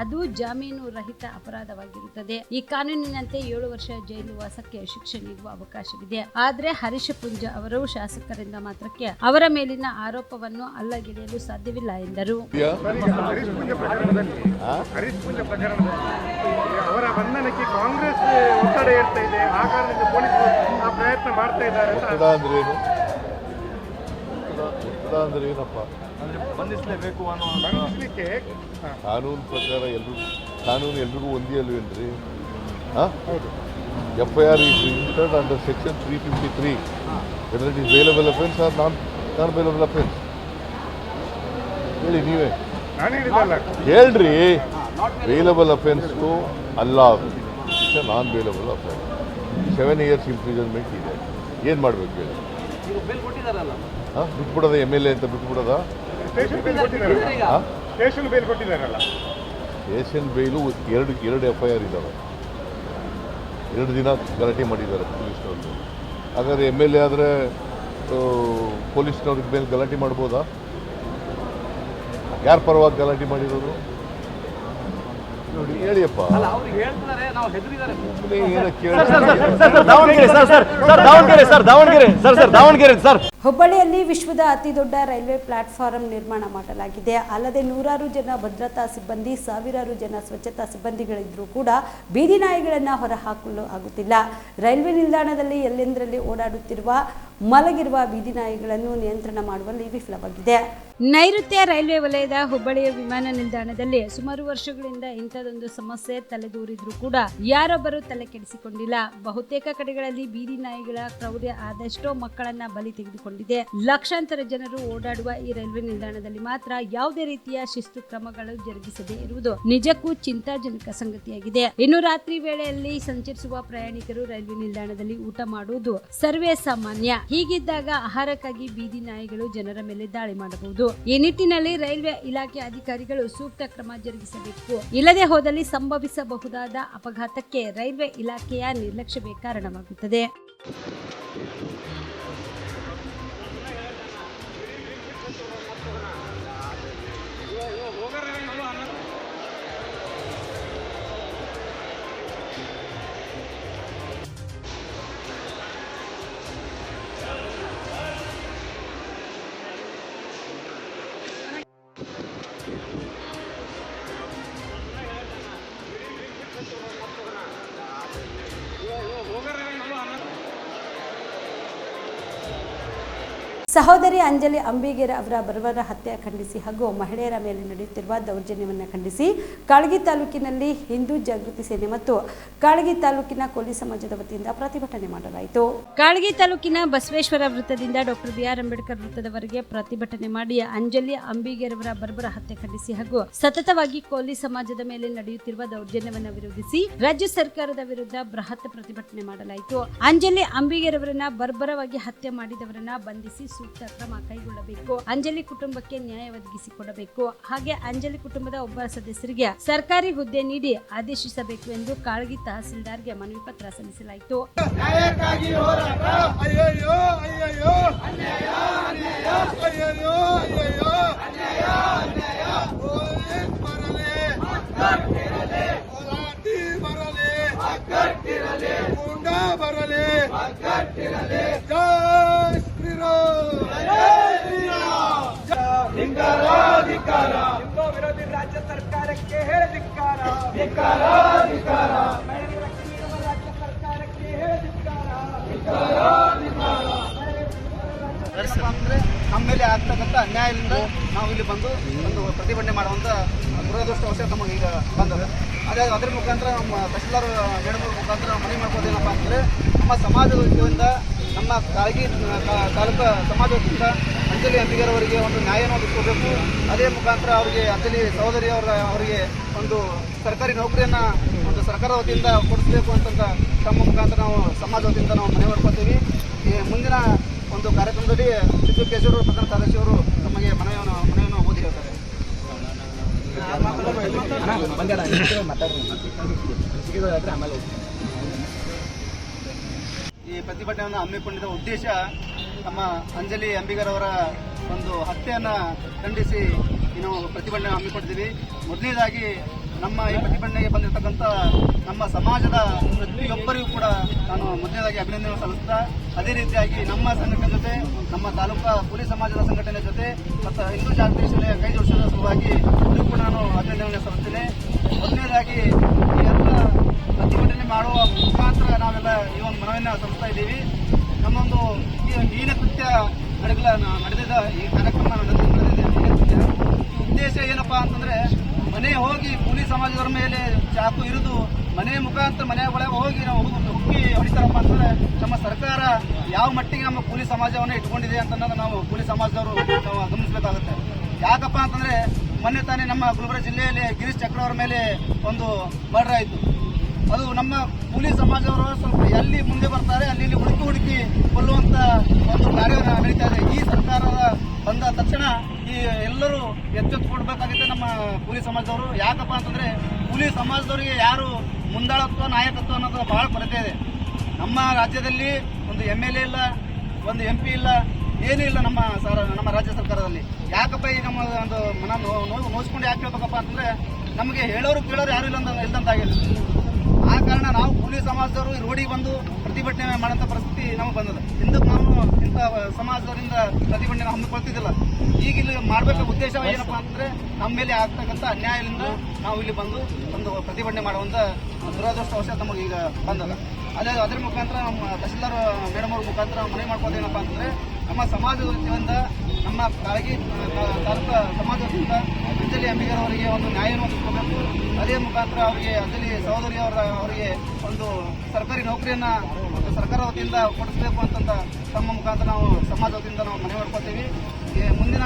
ಅದು ಜಾಮೀನು ರಹಿತ ಅಪರಾಧವಾಗಿರುತ್ತದೆ. ಈ ಕಾನೂನಿನಂತೆ 7 ವರ್ಷ ಜೈಲು ವಾಸಕ್ಕೆ ಶಿಕ್ಷೆ ನೀಡುವ ಅವಕಾಶವಿದೆ. ಆದರೆ ಹರೀಶ್ ಪುಂಜಾ ಅವರು ಶಾಸಕರಿಂದ ಮಾತ್ರಕ್ಕೆ ಅವರ ಮೇಲಿನ ಆರೋಪವನ್ನು ಅಲ್ಲಗೆಳೆಯಲು ಸಾಧ್ಯವಿಲ್ಲ ಎಂದರು. ಅವರ ಬಂಧನಕ್ಕೆ ಕಾಂಗ್ರೆಸ್ ಒತ್ತಡ ಇರ್ತಾ ಇದೆ, ಆ ಕಾರಣದಿಂದ ಪೊಲೀಸರು ಆ ಪ್ರಯತ್ನ ಮಾಡ್ತಾ ಇದ್ದಾರೆ. ಬಂಧಿಸಲೇಬೇಕು ಬಂಧಿಸಲಿಕ್ಕೆ ಕಾನೂನು ಪ್ರಕಾರ ಕಾನೂನು ಎಲ್ರಿಗೂ ಒಂದೇ ಅಲ್ವೇನ್ರಿ? FIR is registered under section 353 whether it is bailable offence or non bailable offence. ಹೇಳಿ ನೀವೇ ಹೇಳ್ರಿ. ಬೇಲಬಲ್ ಅಫೆನ್ಸ್ಗೂ ಅಲ್ಲ, it's non bailable offence. 7 years imprisonment ಇದೆ. ಏನು ಮಾಡಬೇಕು ಹೇಳಿ? ಬಿಟ್ಬಿಡೋದ MLA ಅಂತ ಬಿಟ್ಬಿಡೋದ? ಸ್ಟೇಷನ್ ಬೇಲ್ ಕೊಟ್ಟಿದ್ದಾರಲ್ಲ. ಸ್ಟೇಷನ್ ಬೇಲು ಎರಡು ಎಫ್ಐಆರ್ ಇದ್ದಾವೆ. 2 ದಿನ ಗಲಾಟೆ ಮಾಡಿದ್ದಾರೆ ಪೊಲೀಸ್ನವ್ರಿಗೆ. ಹಾಗಾದರೆ MLA ಆದರೆ ಪೊಲೀಸ್ನವ್ರಿಗೆ ಮೇಲೆ ಗಲಾಟೆ ಮಾಡ್ಬೋದಾ? ಯಾರ ಪರವಾಗಿ ಗಲಾಟೆ ಮಾಡಿರೋದು ನೋಡಿ ಹೇಳಿಯಪ್ಪ. ಹುಬ್ಬಳ್ಳಿಯಲ್ಲಿ ವಿಶ್ವದ ಅತಿದೊಡ್ಡ ರೈಲ್ವೆ ಪ್ಲಾಟ್ಫಾರ್ಮ್ ನಿರ್ಮಾಣ ಮಾಡಲಾಗಿದೆ. ಅಲ್ಲದೆ 100 ಜನ ಭದ್ರತಾ ಸಿಬ್ಬಂದಿ, ಸಾವಿರಾರು ಜನ ಸ್ವಚ್ಛತಾ ಸಿಬ್ಬಂದಿಗಳಿದ್ರೂ ಕೂಡ ಬೀದಿ ನಾಯಿಗಳನ್ನು ಹೊರಹಾಕಲು ಆಗುತ್ತಿಲ್ಲ. ರೈಲ್ವೆ ನಿಲ್ದಾಣದಲ್ಲಿ ಎಲ್ಲೆಂದರಲ್ಲಿ ಓಡಾಡುತ್ತಿರುವ, ಮಲಗಿರುವ ಬೀದಿ ನಾಯಿಗಳನ್ನು ನಿಯಂತ್ರಣ ಮಾಡುವಲ್ಲಿ ವಿಫಲವಾಗಿದೆ. ನೈಋತ್ಯ ರೈಲ್ವೆ ವಲಯದ ಹುಬ್ಬಳ್ಳಿಯ ವಿಮಾನ ನಿಲ್ದಾಣದಲ್ಲಿ ಸುಮಾರು ವರ್ಷಗಳಿಂದ ಇಂಥದೊಂದು ಸಮಸ್ಯೆ ತಲೆದೂರಿದ್ರೂ ಕೂಡ ಯಾರೊಬ್ಬರು ತಲೆ ಕೆಡಿಸಿಕೊಂಡಿಲ್ಲ. ಬಹುತೇಕ ಕಡೆಗಳಲ್ಲಿ ಬೀದಿ ನಾಯಿಗಳ ಕ್ರೌರ್ಯ ಆದಷ್ಟೋ ಮಕ್ಕಳನ್ನ ಬಲಿ ತೆಗೆದುಕೊಂಡಿದೆ. ಲಕ್ಷಾಂತರ ಜನರು ಓಡಾಡುವ ಈ ರೈಲ್ವೆ ನಿಲ್ದಾಣದಲ್ಲಿ ಮಾತ್ರ ಯಾವುದೇ ರೀತಿಯ ಶಿಸ್ತು ಕ್ರಮಗಳು ಜರುಗಿಸದೇ ಇರುವುದು ನಿಜಕ್ಕೂ ಚಿಂತಾಜನಕ ಸಂಗತಿಯಾಗಿದೆ. ಇನ್ನು ರಾತ್ರಿ ವೇಳೆಯಲ್ಲಿ ಸಂಚರಿಸುವ ಪ್ರಯಾಣಿಕರು ರೈಲ್ವೆ ನಿಲ್ದಾಣದಲ್ಲಿ ಊಟ ಮಾಡುವುದು ಸರ್ವೇ ಸಾಮಾನ್ಯ. ಹೀಗಿದ್ದಾಗ ಆಹಾರಕ್ಕಾಗಿ ಬೀದಿ ನಾಯಿಗಳು ಜನರ ಮೇಲೆ ದಾಳಿ ಮಾಡಬಹುದು. ಈ ನಿಟ್ಟಿನಲ್ಲಿ ರೈಲ್ವೆ ಇಲಾಖೆ ಅಧಿಕಾರಿಗಳು ಸೂಕ್ತ ಕ್ರಮ ಜರುಗಿಸಬೇಕು. ಇಲ್ಲದೆ ಹೋದಲ್ಲಿ ಸಂಭವಿಸಬಹುದಾದ ಅಪಘಾತಕ್ಕೆ ರೈಲ್ವೆ ಇಲಾಖೆಯ ನಿರ್ಲಕ್ಷ್ಯವೇ ಕಾರಣವಾಗುತ್ತದೆ. ಸಹೋದರಿ ಅಂಜಲಿ ಅಂಬಿಗೇರ ಅವರ ಬರ್ಬರ ಹತ್ಯೆ ಖಂಡಿಸಿ ಹಾಗೂ ಮಹಿಳೆಯರ ಮೇಲೆ ನಡೆಯುತ್ತಿರುವ ದೌರ್ಜನ್ಯವನ್ನು ಖಂಡಿಸಿ ಕಾಳಗಿ ತಾಲೂಕಿನಲ್ಲಿ ಹಿಂದೂ ಜಾಗೃತಿ ಸೇನೆ ಮತ್ತು ಕಾಳಗಿ ತಾಲೂಕಿನ ಕೋಲಿ ಸಮಾಜದ ವತಿಯಿಂದ ಪ್ರತಿಭಟನೆ ಮಾಡಲಾಯಿತು. ಕಾಳಗಿ ತಾಲೂಕಿನ ಬಸವೇಶ್ವರ ವೃತ್ತದಿಂದ ಡಾಕ್ಟರ್ ಬಿಆರ್ ಅಂಬೇಡ್ಕರ್ ವೃತ್ತದವರೆಗೆ ಪ್ರತಿಭಟನೆ ಮಾಡಿ ಅಂಜಲಿ ಅಂಬಿಗೇರ್ ಅವರ ಬರ್ಬರ ಹತ್ಯೆ ಖಂಡಿಸಿ ಹಾಗೂ ಸತತವಾಗಿ ಕೋಲಿ ಸಮಾಜದ ಮೇಲೆ ನಡೆಯುತ್ತಿರುವ ದೌರ್ಜನ್ಯವನ್ನು ವಿರೋಧಿಸಿ ರಾಜ್ಯ ಸರ್ಕಾರದ ವಿರುದ್ಧ ಬೃಹತ್ ಪ್ರತಿಭಟನೆ ಮಾಡಲಾಯಿತು. ಅಂಜಲಿ ಅಂಬಿಗೇರ್ ಅವರನ್ನ ಬರ್ಬರವಾಗಿ ಹತ್ಯೆ ಮಾಡಿದವರನ್ನ ಬಂಧಿಸಿ ಸೂಕ್ತ ಕ್ರಮ ಕೈಗೊಳ್ಳಬೇಕು. ಅಂಜಲಿ ಕುಟುಂಬಕ್ಕೆ ನ್ಯಾಯ ಒದಗಿಸಿಕೊಡಬೇಕು. ಹಾಗೆ ಅಂಜಲಿ ಕುಟುಂಬದ ಒಬ್ಬ ಸದಸ್ಯರಿಗೆ ಸರ್ಕಾರಿ ಹುದ್ದೆ ನೀಡಿ ಆದೇಶಿಸಬೇಕು ಎಂದು ಕಾಳಗಿ ತಹಸೀಲ್ದಾರ್ಗೆ ಮನವಿ ಪತ್ರ ಸಲ್ಲಿಸಲಾಯಿತು. ವಿರೋಧಿ ರಾಜ್ಯ ಸರ್ಕಾರಕ್ಕೆ ಹೇಳಿದಿಕ್ಕಾರ, ರಾಜ್ಯ ಸರ್ಕಾರಕ್ಕೆ ಹೇಳಿದಿಕ್ಕಾರ. ಅಂದ್ರೆ ನಮ್ಮ ಮೇಲೆ ಆಗ್ತಕ್ಕಂಥ ಅನ್ಯಾಯದಿಂದ ನಾವು ಇಲ್ಲಿ ಬಂದು ಒಂದು ಪ್ರತಿಭಟನೆ ಮಾಡುವಂಥ ದುರದೃಷ್ಟವಶ ನಮಗೆ ಈಗ ಬಂದದ. ಹಾಗಾಗಿ ಅದರ ಮುಖಾಂತರ ನಮ್ಮ ತಹಸೀಲ್ದಾರ್ ಮೇಡಮ್ ಮುಖಾಂತರ ಮನವಿ ಮಾಡ್ಕೋದೇನಪ್ಪ ಅಂತಂದರೆ ನಮ್ಮ ಸಮಾಜದ ವತಿಯಿಂದ ನಮ್ಮ ಕಾಳಗಿ ತಾಲೂಕು ಸಮಾಜ ವತಿಯಿಂದ ಅಂಜಲಿ ಅಂಬಿಗೇರ್ ಅವರಿಗೆ ಒಂದು ನ್ಯಾಯವನ್ನು ಒದಗಿಸಬೇಕು. ಅದೇ ಮುಖಾಂತರ ಅವರಿಗೆ ಅಂಜಲಿ ಸಹೋದರಿ ಅವರಿಗೆ ಒಂದು ಸರ್ಕಾರಿ ನೌಕರಿಯನ್ನು ಒಂದು ಸರ್ಕಾರದ ವತಿಯಿಂದ ಕೊಡಿಸಬೇಕು ಅಂತಂದ ತಮ್ಮ ಮುಖಾಂತರ ನಾವು ಸಮಾಜ ವತಿಯಿಂದ ನಾವು ಮನವಿ ಮಾಡ್ಕೊತೀವಿ. ಈ ಮುಂದಿನ ಒಂದು ಕಾರ್ಯಕ್ರಮದಲ್ಲಿ ಸಿದ್ದು ಕೇಶವರು ಪ್ರಧಾನ ಕಾರ್ಯದರ್ಶಿಯವರು ನಮಗೆ ಮನವಿಯನ್ನು ಓದಿ ಹೇಳ್ತಾರೆ. ಈ ಪ್ರತಿಭಟನೆಯನ್ನು ಹಮ್ಮಿಕೊಂಡಿದ್ದ ಉದ್ದೇಶ ನಮ್ಮ ಅಂಜಲಿ ಅಂಬಿಗರ್ ಅವರ ಒಂದು ಹತ್ಯೆಯನ್ನು ಖಂಡಿಸಿ ನಾವು ಪ್ರತಿಭಟನೆ ಹಮ್ಮಿಕೊಂಡಿದ್ದೀವಿ. ಮೊದಲನೇದಾಗಿ ನಮ್ಮ ಈ ಪ್ರತಿಭಟನೆಗೆ ಬಂದಿರತಕ್ಕಂಥ ನಮ್ಮ ಸಮಾಜದ ಪ್ರತಿಯೊಬ್ಬರಿಗೂ ಕೂಡ ನಾನು ಮೊದಲನೇದಾಗಿ ಅಭಿನಂದನೆ ಸಲ್ಲಿಸ್ತಾ, ಅದೇ ರೀತಿಯಾಗಿ ನಮ್ಮ ಸಂಘಟನೆ ಜೊತೆ ನಮ್ಮ ತಾಲೂಕಾ ಕೂಲಿ ಸಮಾಜದ ಸಂಘಟನೆ ಜೊತೆ ಮತ್ತು ಹಿಂದೂ ಜಾಗೃತಿ ಸೇನೆ ಕೈ ಜೋಡಿಸೋದ್ರ ಸಲುವಾಗಿ ಇದು ಕೂಡ ನಾನು ಅಭಿನಂದನೆ ಸಲ್ಲಿಸ್ತೇನೆ. ಮೊದಲನೇದಾಗಿ ಈ ಎಲ್ಲ ಪ್ರತಿಭಟನೆ ಮಾಡುವ ಮುಖಾಂತರ ನಾವೆಲ್ಲ ಈ ಒಂದು ಮನವಿಯನ್ನು ಸಲ್ಲಿಸ್ತಾ ಇದ್ದೀವಿ. ನಮ್ಮೊಂದು ಹೀನ ಕೃತ್ಯ ನಡೆದಿದ್ದ ಈ ಕಾರ್ಯಕ್ರಮ ನಡೆದಿದ್ದ ಉದ್ದೇಶ ಏನಪ್ಪಾ ಅಂತಂದ್ರೆ, ಮನೆ ಹೋಗಿ ಕೂಲಿ ಸಮಾಜದವರ ಮೇಲೆ ಚಾಕು ಇರಿದು ಮನೆ ಮುಖಾಂತರ ಮನೆ ಒಳಗೆ ಹೋಗಿ ನಾವು ಹುಕ್ಕಿ ಹೊಡಿತಾರಪ್ಪ ಅಂತಂದ್ರೆ ನಮ್ಮ ಸರ್ಕಾರ ಯಾವ ಮಟ್ಟಿಗೆ ನಮ್ಮ ಕೂಲಿ ಸಮಾಜವನ್ನು ಇಟ್ಕೊಂಡಿದೆ ಅಂತ ನಾವು ಕೂಲಿ ಸಮಾಜದವರು ನಾವು ಗಮನಿಸಬೇಕಾಗುತ್ತೆ. ಯಾಕಪ್ಪ ಅಂತಂದ್ರೆ ಮೊನ್ನೆ ತಾನೇ ನಮ್ಮ ಗುಲ್ಬರ್ಗ ಜಿಲ್ಲೆಯಲ್ಲಿ ಗಿರೀಶ್ ಚಕ್ರ ಅವರ ಮೇಲೆ ಒಂದು ಮರ್ಡರ್ ಆಯಿತು. ಅದು ನಮ್ಮ ಕೂಲಿ ಸಮಾಜದವರು ಸ್ವಲ್ಪ ಎಲ್ಲಿ ಮುಂದೆ ಬರ್ತಾರೆ ಅಲ್ಲಿ ಹುಡುಕಿ ಕೊಲ್ಲುವಂತ ಒಂದು ಕಾರ್ಯ ನಡೀತಾ ಇದೆ. ಈ ಸರ್ಕಾರದ ಬಂದ ತಕ್ಷಣ ಈ ಎಲ್ಲರೂ ಎಚ್ಚೆತ್ತುಕೊಡ್ಬೇಕಾಗಿದೆ ನಮ್ಮ ಕೂಲಿ ಸಮಾಜದವರು. ಯಾಕಪ್ಪ ಅಂತಂದ್ರೆ ಕೂಲಿ ಸಮಾಜದವರಿಗೆ ಯಾರು ಮುಂದಾಳತ್ವ ನಾಯಕತ್ವ ಅನ್ನೋದು ಬಹಳ ಕೊರತೆ ಇದೆ. ನಮ್ಮ ರಾಜ್ಯದಲ್ಲಿ ಒಂದು MLA ಇಲ್ಲ, ಒಂದು MP ಇಲ್ಲ, ಏನೂ ಇಲ್ಲ ನಮ್ಮ ರಾಜ್ಯ ಸರ್ಕಾರದಲ್ಲಿ. ಯಾಕಪ್ಪ ಈಗ ನಮ್ಮ ಒಂದು ಮನ ನೋಯಿಸ್ಕೊಂಡು ಯಾಕೆ ಹೇಳ್ಬೇಕಪ್ಪ ಅಂತಂದ್ರೆ ನಮಗೆ ಹೇಳೋರು ಕೇಳೋರು ಯಾರು ಇಲ್ಲದಂತಾಗಿದೆ. ಆ ಕಾರಣ ನಾವು ಕೂಲಿ ಸಮಾಜದವರು ಈ ರೋಡಿಗೆ ಬಂದು ಪ್ರತಿಭಟನೆ ಮಾಡೋಂಥ ಪರಿಸ್ಥಿತಿ ನಮಗೆ ಬಂದದ. ಹಿಂದಕ್ಕೆ ನಾವು ಇಂಥ ಸಮಾಜದವರಿಂದ ಪ್ರತಿಭಟನೆ ಹಮ್ಮಿಕೊಳ್ತಿದ್ದಿಲ್ಲ. ಈಗ ಇಲ್ಲಿ ಮಾಡಬೇಕ ಉದ್ದೇಶ ಏನಪ್ಪಾ ಅಂತಂದ್ರೆ ನಮ್ಮ ಮೇಲೆ ಆಗ್ತಕ್ಕಂಥ ಅನ್ಯಾಯದಿಂದ ನಾವು ಇಲ್ಲಿ ಬಂದು ಒಂದು ಪ್ರತಿಭಟನೆ ಮಾಡುವಂಥ ದುರದೃಷ್ಟವಶ ನಮಗೆ ಈಗ ಬಂದದ. ಅದ್ರ ಮುಖಾಂತರ ನಮ್ಮ ತಹಸೀಲ್ದಾರ್ ಮೇಡಮ್ ಅವ್ರ ಮುಖಾಂತರ ಮನವಿ ಮಾಡ್ಕೋದೇನಪ್ಪ ಅಂತಂದ್ರೆ ನಮ್ಮ ಸಮಾಜದ ವತಿಯಿಂದ ನಮ್ಮ ಕಾಳಗಿ ತಾಲೂಕು ಸಮಾಜ ವತಿಯಿಂದ ಅಂಜಲಿ ಅಂಬಿಗರ್ ಅವರಿಗೆ ಒಂದು ನ್ಯಾಯವನ್ನು ಒದಗಿಸಬೇಕು. ಅದೇ ಮುಖಾಂತರ ಅವರಿಗೆ ಅಂಜಲಿ ಸಹೋದರಿ ಅವರಿಗೆ ಒಂದು ಸರ್ಕಾರಿ ನೌಕರಿಯನ್ನು ಸರ್ಕಾರ ವತಿಯಿಂದ ಕೊಡಿಸಬೇಕು ಅಂತಂದ ತಮ್ಮ ಮುಖಾಂತರ ನಾವು ಸಮಾಜ ವತಿಯಿಂದ ನಾವು ಮನವಿ ಮಾಡ್ಕೊತೀವಿ. ಮುಂದಿನ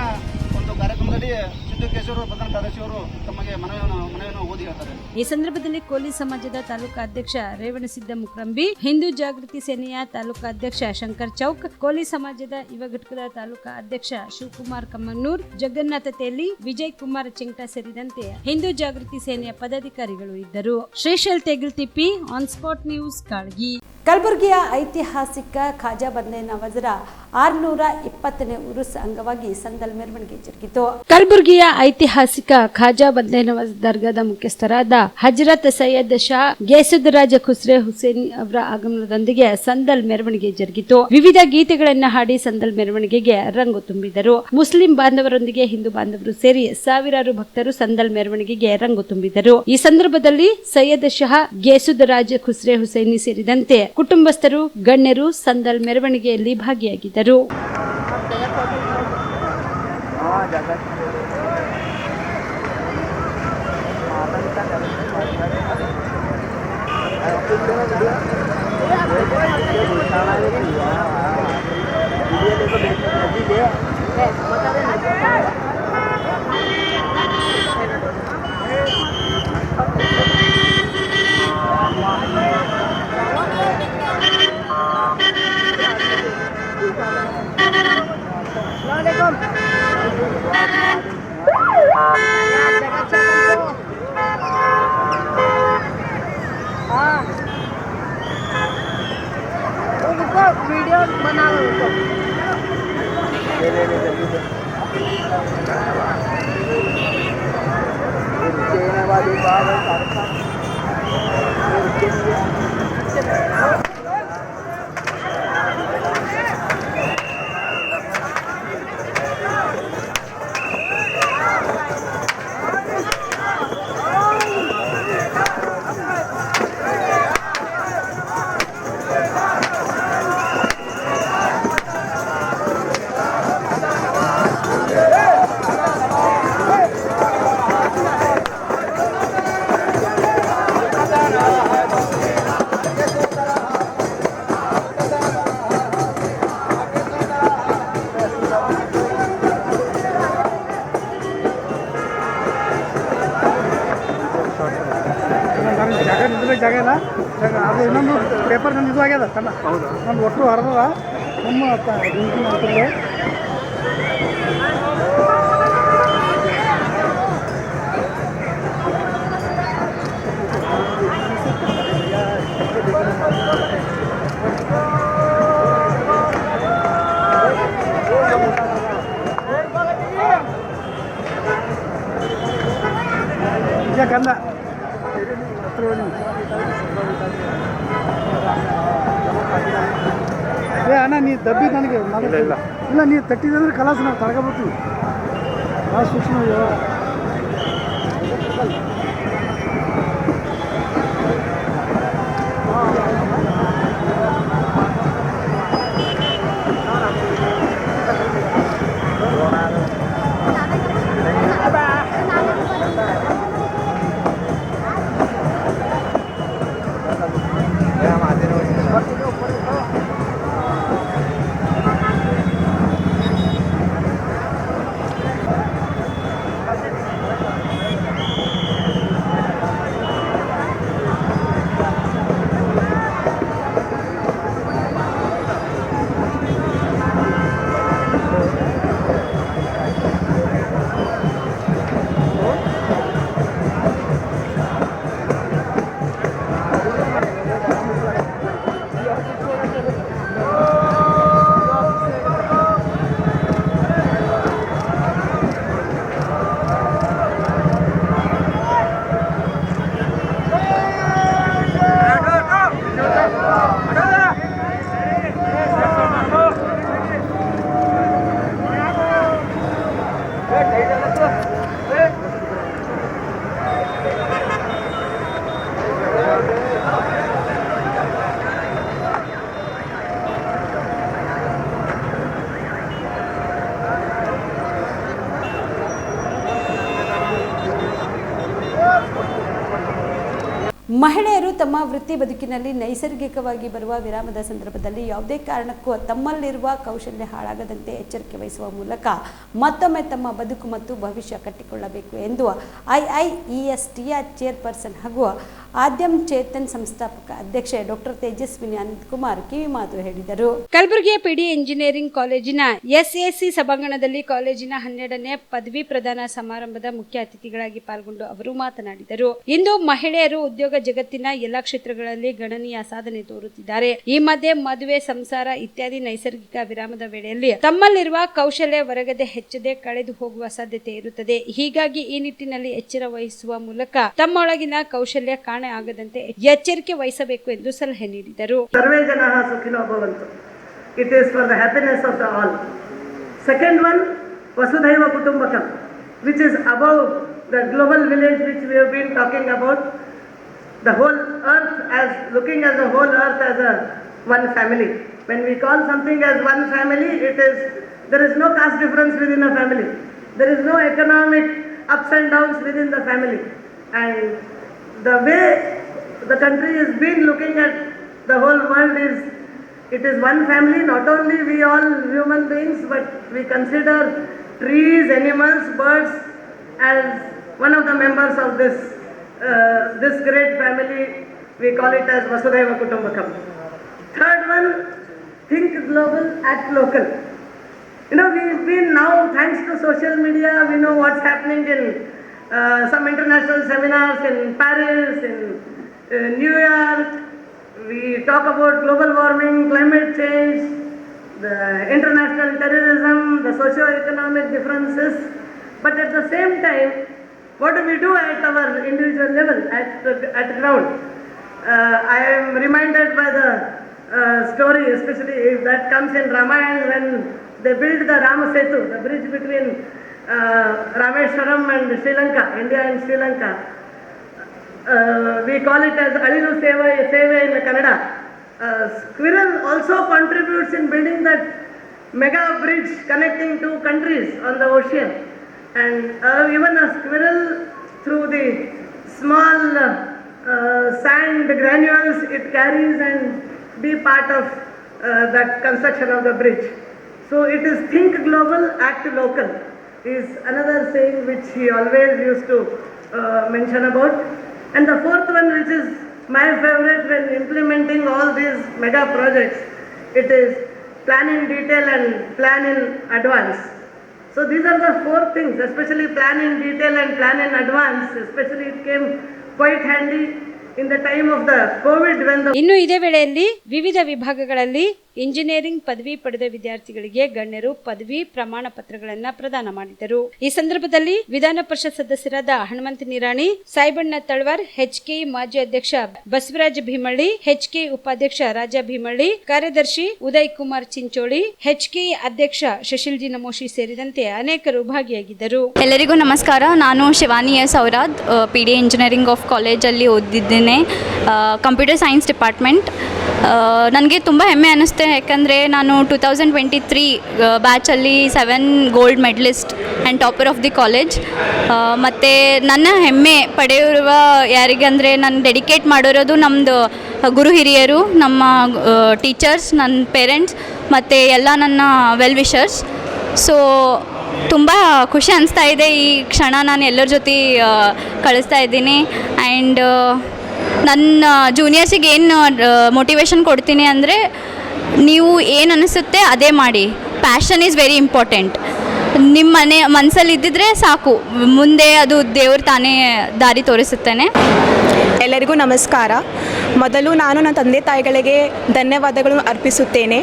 ಒಂದು ಕಾರ್ಯಕ್ರಮದಲ್ಲಿ ಸಿದ್ದೇಶ್ವರ ಪ್ರಧಾನ ಕಾರ್ಯದರ್ಶಿಯವರು ತಮಗೆ ಮನವಿಯನ್ನು ಓದಿ ಹೇಳ್ತಾರೆ. ಈ ಸಂದರ್ಭದಲ್ಲಿ ಕೋಲಿ ಸಮಾಜದ ತಾಲೂಕಾ ಅಧ್ಯಕ್ಷ ರೇವಣಸಿದ್ದ ಮುಕ್ರಂಬಿ, ಹಿಂದೂ ಜಾಗೃತಿ ಸೇನೆಯ ತಾಲೂಕಾ ಅಧ್ಯಕ್ಷ ಶಂಕರ್ ಚೌಕ್, ಕೋಲಿ ಸಮಾಜದ ಯುವ ಘಟಕದ ತಾಲೂಕಾ ಅಧ್ಯಕ್ಷ ಶಿವಕುಮಾರ್ ಕಮ್ಮನ್ನೂರ್, ಜಗನ್ನಾಥ ತೇಲಿ, ವಿಜಯ್ ಕುಮಾರ್ ಚಿಂಗ್ಟಾ ಸೇರಿದಂತೆ ಹಿಂದೂ ಜಾಗೃತಿ ಸೇನೆಯ ಪದಾಧಿಕಾರಿಗಳು ಇದ್ದರು. Shrishail Tegiltippi, on spot news, Kalagi. ಕಲಬುರಗಿಯ ಐತಿಹಾಸಿಕ ಖಾಜಾ ಬಂದೆ ನವಾಜರ 620ನೇ ಉರುಸ್ ಅಂಗವಾಗಿ ಸಂದಲ್ ಮೆರವಣಿಗೆ ಜರುಗಿತು. ಕಲಬುರಗಿಯ ಐತಿಹಾಸಿಕ ಖಾಜಾ ಬಂದೆ ನವಾಜ್ ದರ್ಗಾದ ಮುಖ್ಯಸ್ಥರಾದ ಹಜರತ್ ಸೈಯದ್ ಶಾ ಗೇಸುದರಾಜ ಖುಸ್ರೆ ಹುಸೇನಿ ಅವರ ಆಗಮನದೊಂದಿಗೆ ಸಂದಲ್ ಮೆರವಣಿಗೆ ಜರುಗಿತು. ವಿವಿಧ ಗೀತೆಗಳನ್ನು ಹಾಡಿ ಸಂದಲ್ ಮೆರವಣಿಗೆಗೆ ರಂಗು ತುಂಬಿದರು. ಮುಸ್ಲಿಂ ಬಾಂಧವರೊಂದಿಗೆ ಹಿಂದೂ ಬಾಂಧವರು ಸೇರಿ ಸಾವಿರಾರು ಭಕ್ತರು ಸಂದಲ್ ಮೆರವಣಿಗೆಗೆ ರಂಗು ತುಂಬಿದರು. ಈ ಸಂದರ್ಭದಲ್ಲಿ ಸೈಯದ್ ಶಾ ಗೇಸುದರಾಜ ಖುಸ್ರೆ ಹುಸೇನಿ ಸೇರಿದಂತೆ ಕುಟುಂಬಸ್ಥರು, ಗಣ್ಯರು ಸಂದಲ್ ಮೆರವಣಿಗೆಯಲ್ಲಿ ಭಾಗಿಯಾಗಿದ್ದರು. वीडियो बना लो ಜಾಗ ಇಲ್ಲ ಅದು ಇನ್ನೊಂದು ಪೇಪರ್ ನಂದು ಇದು ಆಗ್ಯದ ಕಣ್ಣ. ನಮ್ದು ಒಟ್ಟು ಹರಿದದ ನಮ್ಮ ಅಂತಲ್ಲಿ ಈಗ ಗಂಧ ಏ ಅಣ್ಣ ನೀ ದಬ್ಬಿ ನನಗೆ ಇಲ್ಲ ನೀ ತಟ್ಟಿದಂದ್ರೆ ಕಲಾಸ ನಾವು ತಳ್ಕೊಬರ್ತೀವಿ. ಭಾಳ ಸೂಕ್ಷ್ಮ ಮಹಿಳೆಯರು ತಮ್ಮ ವೃತ್ತಿ ಬದುಕಿನಲ್ಲಿ ನೈಸರ್ಗಿಕವಾಗಿ ಬರುವ ವಿರಾಮದ ಸಂದರ್ಭದಲ್ಲಿ ಯಾವುದೇ ಕಾರಣಕ್ಕೂ ತಮ್ಮಲ್ಲಿರುವ ಕೌಶಲ್ಯ ಹಾಳಾಗದಂತೆ ಎಚ್ಚರಿಕೆ ವಹಿಸುವ ಮೂಲಕ ಮತ್ತೊಮ್ಮೆ ತಮ್ಮ ಬದುಕು ಮತ್ತು ಭವಿಷ್ಯ ಕಟ್ಟಿಕೊಳ್ಳಬೇಕು ಎಂದು IIESTಯ ಚೇರ್ಪರ್ಸನ್ ಹಾಗೂ ಆದ್ಯಂ ಚೇತನ್ ಸಂಸ್ಥಾಪಕ ಅಧ್ಯಕ್ಷೆ ಡಾಕ್ಟರ್ ತೇಜಸ್ವಿನಿ ಅನಂತಕುಮಾರ್ ಕಿವಿಮಾತು ಹೇಳಿದರು. ಕಲಬುರಗಿಯ PD ಇಂಜಿನಿಯರಿಂಗ್ ಕಾಲೇಜಿನ SAC ಸಭಾಂಗಣದಲ್ಲಿ ಕಾಲೇಜಿನ 12ನೇ ಪದವಿ ಪ್ರದಾನ ಸಮಾರಂಭದ ಮುಖ್ಯ ಅತಿಥಿಗಳಾಗಿ ಪಾಲ್ಗೊಂಡು ಅವರು ಮಾತನಾಡಿದರು. ಇಂದು ಮಹಿಳೆಯರು ಉದ್ಯೋಗ ಜಗತ್ತಿನ ಎಲ್ಲಾ ಕ್ಷೇತ್ರಗಳಲ್ಲಿ ಗಣನೀಯ ಸಾಧನೆ ತೋರುತ್ತಿದ್ದಾರೆ. ಈ ಮಧ್ಯೆ ಮದುವೆ, ಸಂಸಾರ ಇತ್ಯಾದಿ ನೈಸರ್ಗಿಕ ವಿರಾಮದ ವೇಳೆಯಲ್ಲಿ ತಮ್ಮಲ್ಲಿರುವ ಕೌಶಲ್ಯ ಹೊರಗಡೆ ಹೆಚ್ಚದೆ ಕಳೆದು ಹೋಗುವ ಸಾಧ್ಯತೆ ಇರುತ್ತದೆ. ಹೀಗಾಗಿ ಈ ನಿಟ್ಟಿನಲ್ಲಿ ಎಚ್ಚರ ವಹಿಸುವ ಮೂಲಕ ತಮ್ಮೊಳಗಿನ ಕೌಶಲ್ಯ ಕಾಣೆ ಆಗದಂತೆ ಎಚ್ಚರಿಕೆ ವಹಿಸಬೇಕು ಎಂದು ಸಲಹೆ ನೀಡಿದರು. ಸರ್ವೇ ಜನಃ ಸುಖಿನೋ ಭವಂತು. It is for the happiness of the all. Second one, ವಸುಧೈವ ಕುಟುಂಬಕಂ, which is above the global village which we have been talking about. The whole earth, as looking at the whole earth as a one family. When we call something as one family, there is no caste difference within a family. There is no economic ups and downs within the family. And the way the country has been looking at the whole world is, it is one family. Not only we all human beings, but we consider trees, animals, birds as one of the members of this great family. We call it as Vasudhaiva Kutumbakam. Third one, think global, act local. You know, we've been now, thanks to social media, we know what's happening in some international seminars in Paris, in New York. We talk about global warming, climate change, the international terrorism, the socio-economic differences. But at the same time, what do we do at our individual level, at ground? I am reminded by the story, especially if that comes in Ramayana, when they built the Rama Setu, the bridge between Rameshwaram and Sri Lanka, India and Sri Lanka. We call it as Alilu Seva in Kannada. Squirrel also contributes in building that mega bridge connecting two countries on the ocean. And even a squirrel, through the small sand granules it carries and be part of that construction of the bridge. So it is think global, act local is another saying which he always used to mention about. And the fourth one, which is my favorite when implementing all these mega projects, it is plan in detail and plan in advance. So these are the four things, especially plan in detail and plan in advance. Especially it came quite handy in the time of the COVID when the ಇನ್ನು ಇದೇ ವೇಳೆಯಲ್ಲಿ ವಿವಿಧ ವಿಭಾಗಗಳಲ್ಲಿ engineering ಪದವಿ ಪಡೆದ ವಿದ್ಯಾರ್ಥಿಗಳಿಗೆ ಗಣ್ಯರು ಪದವಿ ಪ್ರಮಾಣ ಪತ್ರಗಳನ್ನು ಪ್ರದಾನ ಮಾಡಿದರು. ಈ ಸಂದರ್ಭದಲ್ಲಿ ವಿಧಾನ ಪರಿಷತ್ ಸದಸ್ಯರಾದ ಹನುಮಂತ ನಿರಾಣಿ, ಸಾಯಿಬಣ್ಣ ತಳವಾರ್, HK ಮಾಜಿ ಅಧ್ಯಕ್ಷ ಬಸವರಾಜ ಭೀಮಳ್ಳಿ, HK ಉಪಾಧ್ಯಕ್ಷ ರಾಜಾ ಭೀಮಳ್ಳಿ, ಕಾರ್ಯದರ್ಶಿ ಉದಯ್ ಕುಮಾರ್ ಚಿಂಚೋಳಿ, HK ಅಧ್ಯಕ್ಷ ಶಶಿಲ್ಜಿ ನಮೋಶಿ ಸೇರಿದಂತೆ ಅನೇಕರು ಭಾಗಿಯಾಗಿದ್ದರು. ಎಲ್ಲರಿಗೂ ನಮಸ್ಕಾರ. ನಾನು Shivani S Aurad, PD engineering of ಕಾಲೇಜಲ್ಲಿ ಓದಿದ್ದೇನೆ, ಕಂಪ್ಯೂಟರ್ ಸೈನ್ಸ್ ಡಿಪಾರ್ಟ್ಮೆಂಟ್. ನನಗೆ ತುಂಬ ಹೆಮ್ಮೆ ಅನ್ನಿಸ್ತೆ, ಯಾಕಂದರೆ ನಾನು 2023 ಬ್ಯಾಚಲ್ಲಿ 7 gold medalist and topper of the college. ಮತ್ತು ನನ್ನ ಹೆಮ್ಮೆ ಪಡೆಯುವ ಯಾರಿಗೆ ಅಂದರೆ ನಾನು ಡೆಡಿಕೇಟ್ ಮಾಡಿರೋದು ನಮ್ಮದು ಗುರು ಹಿರಿಯರು, ನಮ್ಮ ಟೀಚರ್ಸ್, ನನ್ನ ಪೇರೆಂಟ್ಸ್ ಮತ್ತು ಎಲ್ಲ ನನ್ನ ವೆಲ್ ವಿಷರ್ಸ್. ಸೊ ತುಂಬ ಖುಷಿ ಅನಿಸ್ತಾ ಇದೆ. ಈ ಕ್ಷಣ ನಾನು ಎಲ್ಲರ ಜೊತೆ ಕಳಿಸ್ತಾ ಇದ್ದೀನಿ. ಆ್ಯಂಡ್ ನನ್ನ ಜೂನಿಯರ್ಸಿಗೆ ಏನು ಮೋಟಿವೇಶನ್ ಕೊಡ್ತೀನಿ ಅಂದರೆ, ನೀವು ಏನು ಅನಿಸುತ್ತೆ ಅದೇ ಮಾಡಿ. Passion is very important. ನಿಮ್ಮ ಮನಸ್ಸಲ್ಲಿ ಇದ್ದಿದ್ರೆ ಸಾಕು, ಮುಂದೆ ಅದು ದೇವರು ತಾನೇ ದಾರಿ ತೋರಿಸುತ್ತಾನೆ. ಎಲ್ಲರಿಗೂ ನಮಸ್ಕಾರ. ಮೊದಲು ನಾನು ನನ್ನ ತಂದೆ ತಾಯಿಗಳಿಗೆ ಧನ್ಯವಾದಗಳನ್ನು ಅರ್ಪಿಸುತ್ತೇನೆ.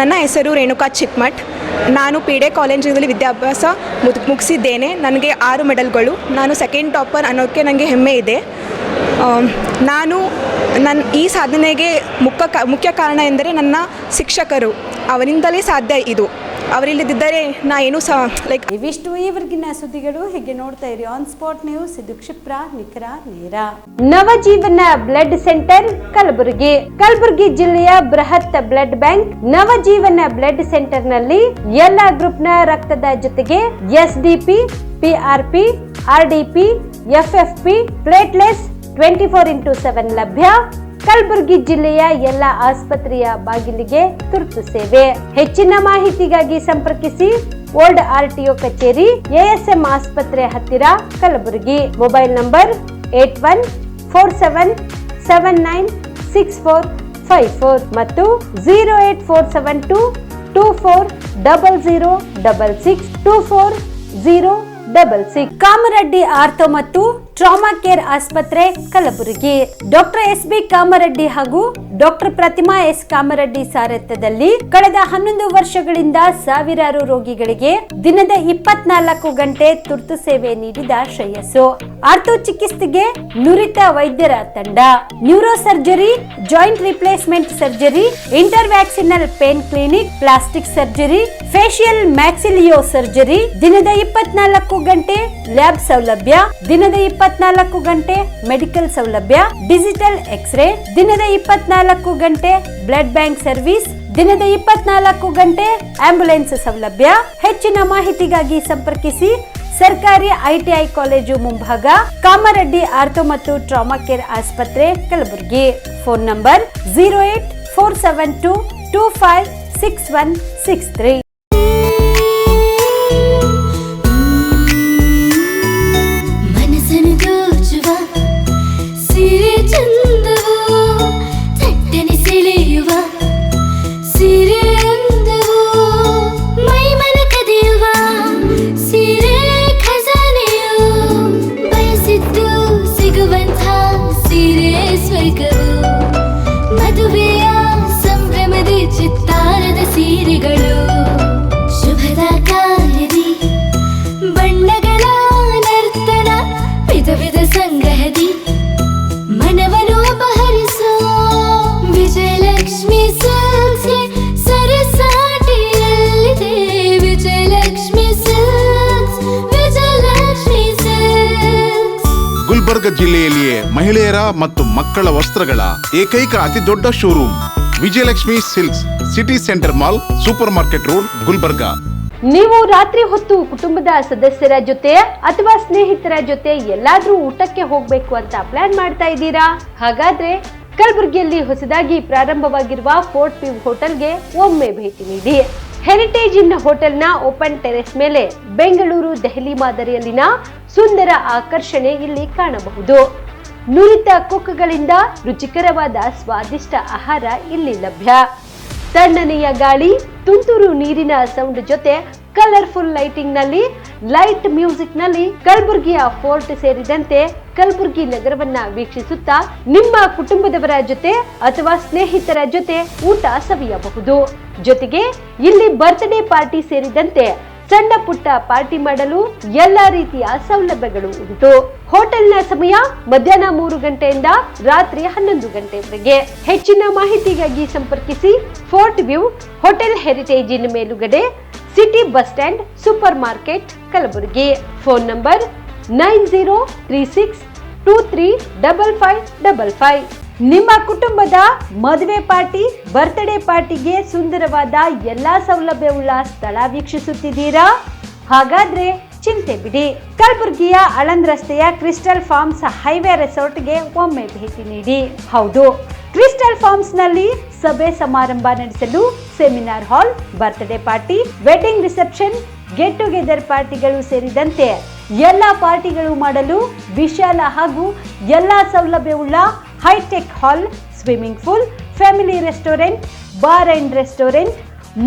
ನನ್ನ ಹೆಸರು ರೇಣುಕಾ ಚಿಕ್ಮಠ್. ನಾನು PD ಕಾಲೇಜಿನಲ್ಲಿ ವಿದ್ಯಾಭ್ಯಾಸ ಮುಗಿಸಿದ್ದೇನೆ. ನನಗೆ 6 ಮೆಡಲ್ಗಳು. ನಾನು ಸೆಕೆಂಡ್ ಟಾಪರ್ ಅನ್ನೋಕ್ಕೆ ನನಗೆ ಹೆಮ್ಮೆ ಇದೆ. ನನ್ನ ಈ ಸಾಧನೆಗೆ ಮುಖ್ಯ ಕಾರಣ ಎಂದರೆ ನನ್ನ ಶಿಕ್ಷಕರು. ಅವರಿಂದಲೇ ಸಾಧ್ಯ ಇದು. ಅವರಿಲ್ಲದಿದ್ದರೆ ನಾ ಏನೂ ಲೈಕ್ ಇವಿಷ್ಟು ಈವರೆಗಿನ ಸುದ್ದಿಗಳು. ಹೀಗೆ ನೋಡ್ತಾ ಇರಿ ಆನ್ ಸ್ಪಾಟ್ ನ್ಯೂಸ್. ಇದು ಕ್ಷಿಪ್ರ, ನಿಖರ, ನೇರ. ನವಜೀವನ ಬ್ಲಡ್ ಸೆಂಟರ್ ಕಲಬುರಗಿ ಜಿಲ್ಲೆಯ ಬೃಹತ್ blood bank Navajeevan blood centre ನಲ್ಲಿ ಎಲ್ಲಾ ಗ್ರೂಪ್ನ ರಕ್ತದ ಜೊತೆಗೆ SDP, PRP, RDP, FFP, ಪ್ಲೇಟ್ಲೆಸ್, 24x7 ಲಭ್ಯ. ಕಲಬುರಗಿ ಜಿಲ್ಲೆಯ ಎಲ್ಲ ಆಸ್ಪತ್ರೆಯ ಬಾಗಿಲಿಗೆ ತುರ್ತು ಸೇವೆ. ಹೆಚ್ಚಿನ ಮಾಹಿತಿಗಾಗಿ ಸಂಪರ್ಕಿಸಿ ಓಲ್ಡ್ RTO ಕಚೇರಿ, ASM ಆಸ್ಪತ್ರೆ ಹತ್ತಿರ, ಕಲಬುರಗಿ. ಮೊಬೈಲ್ ನಂಬರ್ 8147796454 ಮತ್ತು 08472240066 ಕಾಮರೆಡ್ಡಿ ಆರ್ಥೋ ಮತ್ತು ಟ್ರಾಮಾ ಕೇರ್ ಆಸ್ಪತ್ರೆ, ಕಲಬುರಗಿ. ಡಾಕ್ಟರ್ SB ಕಾಮರೆಡ್ಡಿ ಹಾಗೂ ಡಾಕ್ಟರ್ ಪ್ರತಿಮಾ S ಕಾಮರೆಡ್ಡಿ ಸಾರಥ್ಯದಲ್ಲಿ ಕಳೆದ 11 ವರ್ಷಗಳಿಂದ ಸಾವಿರಾರು ರೋಗಿಗಳಿಗೆ ದಿನದ 24 ಗಂಟೆ ತುರ್ತು ಸೇವೆ ನೀಡಿದ ಶ್ರೇಯಸ್ಸು. ಆರ್ಥೋ ಚಿಕಿತ್ಸೆಗೆ ನುರಿತ ವೈದ್ಯರ ತಂಡ. Neuro surgery, joint replacement surgery, interventional pain clinic, plastic surgery, facial maxillo surgery, ದಿನದ 24 ಗಂಟೆ ಲ್ಯಾಬ್ ಸೌಲಭ್ಯ, ದಿನದ 24 ಗಂಟೆ ಮೆಡಿಕಲ್ ಸೌಲಭ್ಯ, ಡಿಜಿಟಲ್ ಎಕ್ಸ್ರೇ, ದಿನದ 24 ಗಂಟೆ ಬ್ಲಡ್ ಬ್ಯಾಂಕ್ ಸರ್ವಿಸ್, ದಿನದ 24 ಗಂಟೆ ಆಂಬ್ಯುಲೆನ್ಸ್ ಸೌಲಭ್ಯ. ಹೆಚ್ಚಿನ ಮಾಹಿತಿಗಾಗಿ ಸಂಪರ್ಕಿಸಿ ಸರ್ಕಾರಿ ITI ಕಾಲೇಜು ಮುಂಭಾಗ, ಕಾಮರೆಡ್ಡಿ ಆರ್ಥೋ ಮತ್ತು ಟ್ರಾಮಾ ಕೇರ್ ಆಸ್ಪತ್ರೆ, ಕಲಬುರಗಿ. Phone number 08472256163. ಮದುವೆಯ ಸಂಭ್ರಮದ ಚಿತ್ತಾರದ ಸೀರೆಗಳು, ಶುಭದ ಕಾರ್ಯದಿ ಬಣ್ಣಗಳ ನರ್ತನ, ವಿಧ ವಿಧ ಸಂಗ್ರಹದಿ ಮನವನ್ನು ಅಪಹರಿಸೋ ವಿಜಯಲಕ್ಷ್ಮಿ ಸಿಲ್ಕ್ಸ್ಗೆ ಸರಸಾಟಿಯಲ್ಲಿದೆ. Vijayalakshmi silks, Vijayalakshmi silks. ಗುಲ್ಬರ್ಗ ಜಿಲ್ಲೆಯಲ್ಲಿಯೇ ಮಹಿಳೆಯರ ಮತ್ತು ಮಕ್ಕಳ ವಸ್ತ್ರಗಳ ಏಕೈಕ ಅತಿ ದೊಡ್ಡ showroom Vijayalakshmi silks, city centre mall, super market road, Gulbarga. ನೀವು ರಾತ್ರಿ ಹೊತ್ತು ಕುಟುಂಬದ ಸದಸ್ಯರ ಜೊತೆ ಅಥವಾ ಸ್ನೇಹಿತರ ಜೊತೆ ಎಲ್ಲಾದ್ರೂ ಊಟಕ್ಕೆ ಹೋಗ್ಬೇಕು ಅಂತ ಪ್ಲಾನ್ ಮಾಡ್ತಾ ಇದ್ದೀರಾ? ಹಾಗಾದ್ರೆ ಕಲಬುರಗಿಯಲ್ಲಿ ಹೊಸದಾಗಿ ಪ್ರಾರಂಭವಾಗಿರುವ ಫೋರ್ಟ್ ವ್ಯೂ ಹೋಟೆಲ್ಗೆ ಒಮ್ಮೆ ಭೇಟಿ ನೀಡಿ. ಹೆರಿಟೇಜ್ ಇನ್ ಹೋಟೆಲ್ನ ಓಪನ್ ಟೆರೆಸ್ ಮೇಲೆ ಬೆಂಗಳೂರು, ದೆಹಲಿ ಮಾದರಿಯಲ್ಲಿನ ಸುಂದರ ಆಕರ್ಷಣೆ ಇಲ್ಲಿ ಕಾಣಬಹುದು. ನುರಿತ ಕುಕ್ಗಳಿಂದ ರುಚಿಕರವಾದ ಸ್ವಾದಿಷ್ಟ ಆಹಾರ ಇಲ್ಲಿ ಲಭ್ಯ. ತಣ್ಣನೆಯ ಗಾಳಿ, ತುಂತುರು ನೀರಿನ ಸೌಂಡ್ ಜೊತೆ ಕಲರ್ಫುಲ್ ಲೈಟಿಂಗ್ ನಲ್ಲಿ, ಲೈಟ್ ಮ್ಯೂಸಿಕ್ ನಲ್ಲಿ ಕಲಬುರಗಿಯ ಫೋರ್ಟ್ ಸೇರಿದಂತೆ ಕಲಬುರಗಿ ನಗರವನ್ನ ವೀಕ್ಷಿಸುತ್ತಾ ನಿಮ್ಮ ಕುಟುಂಬದವರ ಜೊತೆ ಅಥವಾ ಸ್ನೇಹಿತರ ಜೊತೆ ಊಟ ಸವಿಯಬಹುದು. ಜೊತೆಗೆ ಇಲ್ಲಿ ಬರ್ತ್ಡೇ ಪಾರ್ಟಿ ಸೇರಿದಂತೆ ಸಣ್ಣ ಪುಟ್ಟ ಪಾರ್ಟಿ ಮಾಡಲು ಎಲ್ಲಾ ರೀತಿಯ ಸೌಲಭ್ಯಗಳು ಉಂಟು. ಹೋಟೆಲ್ನ ಸಮಯ ಮಧ್ಯಾಹ್ನ 3 ಗಂಟೆಯಿಂದ ರಾತ್ರಿ 11 ಗಂಟೆವರೆಗೆ. ಹೆಚ್ಚಿನ ಮಾಹಿತಿಗಾಗಿ ಸಂಪರ್ಕಿಸಿ ಫೋರ್ಟ್ ವ್ಯೂ ಹೋಟೆಲ್, ಹೆರಿಟೇಜ್ ಇನ್ ಮೇಲುಗಡೆ, city bus stand, super market, Kalaburagi. Phone number 9036235555. ನಿಮ್ಮ ಕುಟುಂಬದ ಮದುವೆ ಪಾರ್ಟಿ, ಬರ್ತ್ಡೇ ಪಾರ್ಟಿಗೆ ಸುಂದರವಾದ ಎಲ್ಲಾ ಸೌಲಭ್ಯವುಳ್ಳ ಸ್ಥಳ ವೀಕ್ಷಿಸುತ್ತಿದ್ದೀರಾ? ಹಾಗಾದ್ರೆ ಚಿಂತೆ ಬಿಡಿ. ಕಲಬುರಗಿಯ ಆಳಂದ್ ರಸ್ತೆಯ ಕ್ರಿಸ್ಟಲ್ ಫಾರ್ಮ್ಸ್ ಹೈವೇ ರೆಸಾರ್ಟ್ಗೆ ಒಮ್ಮೆ ಭೇಟಿ ನೀಡಿ. ಹೌದು, ಕ್ರಿಸ್ಟಲ್ ಫಾರ್ಮ್ಸ್ ನಲ್ಲಿ ಸಭೆ ಸಮಾರಂಭ ನಡೆಸಲು seminar hall, birthday party, wedding reception, get together ಪಾರ್ಟಿಗಳು ಸೇರಿದಂತೆ ಎಲ್ಲ ಪಾರ್ಟಿಗಳು ಮಾಡಲು ವಿಶಾಲ ಹಾಗೂ ಎಲ್ಲಾ ಸೌಲಭ್ಯವುಳ್ಳ high tech hall, swimming pool, family restaurant, bar and restaurant,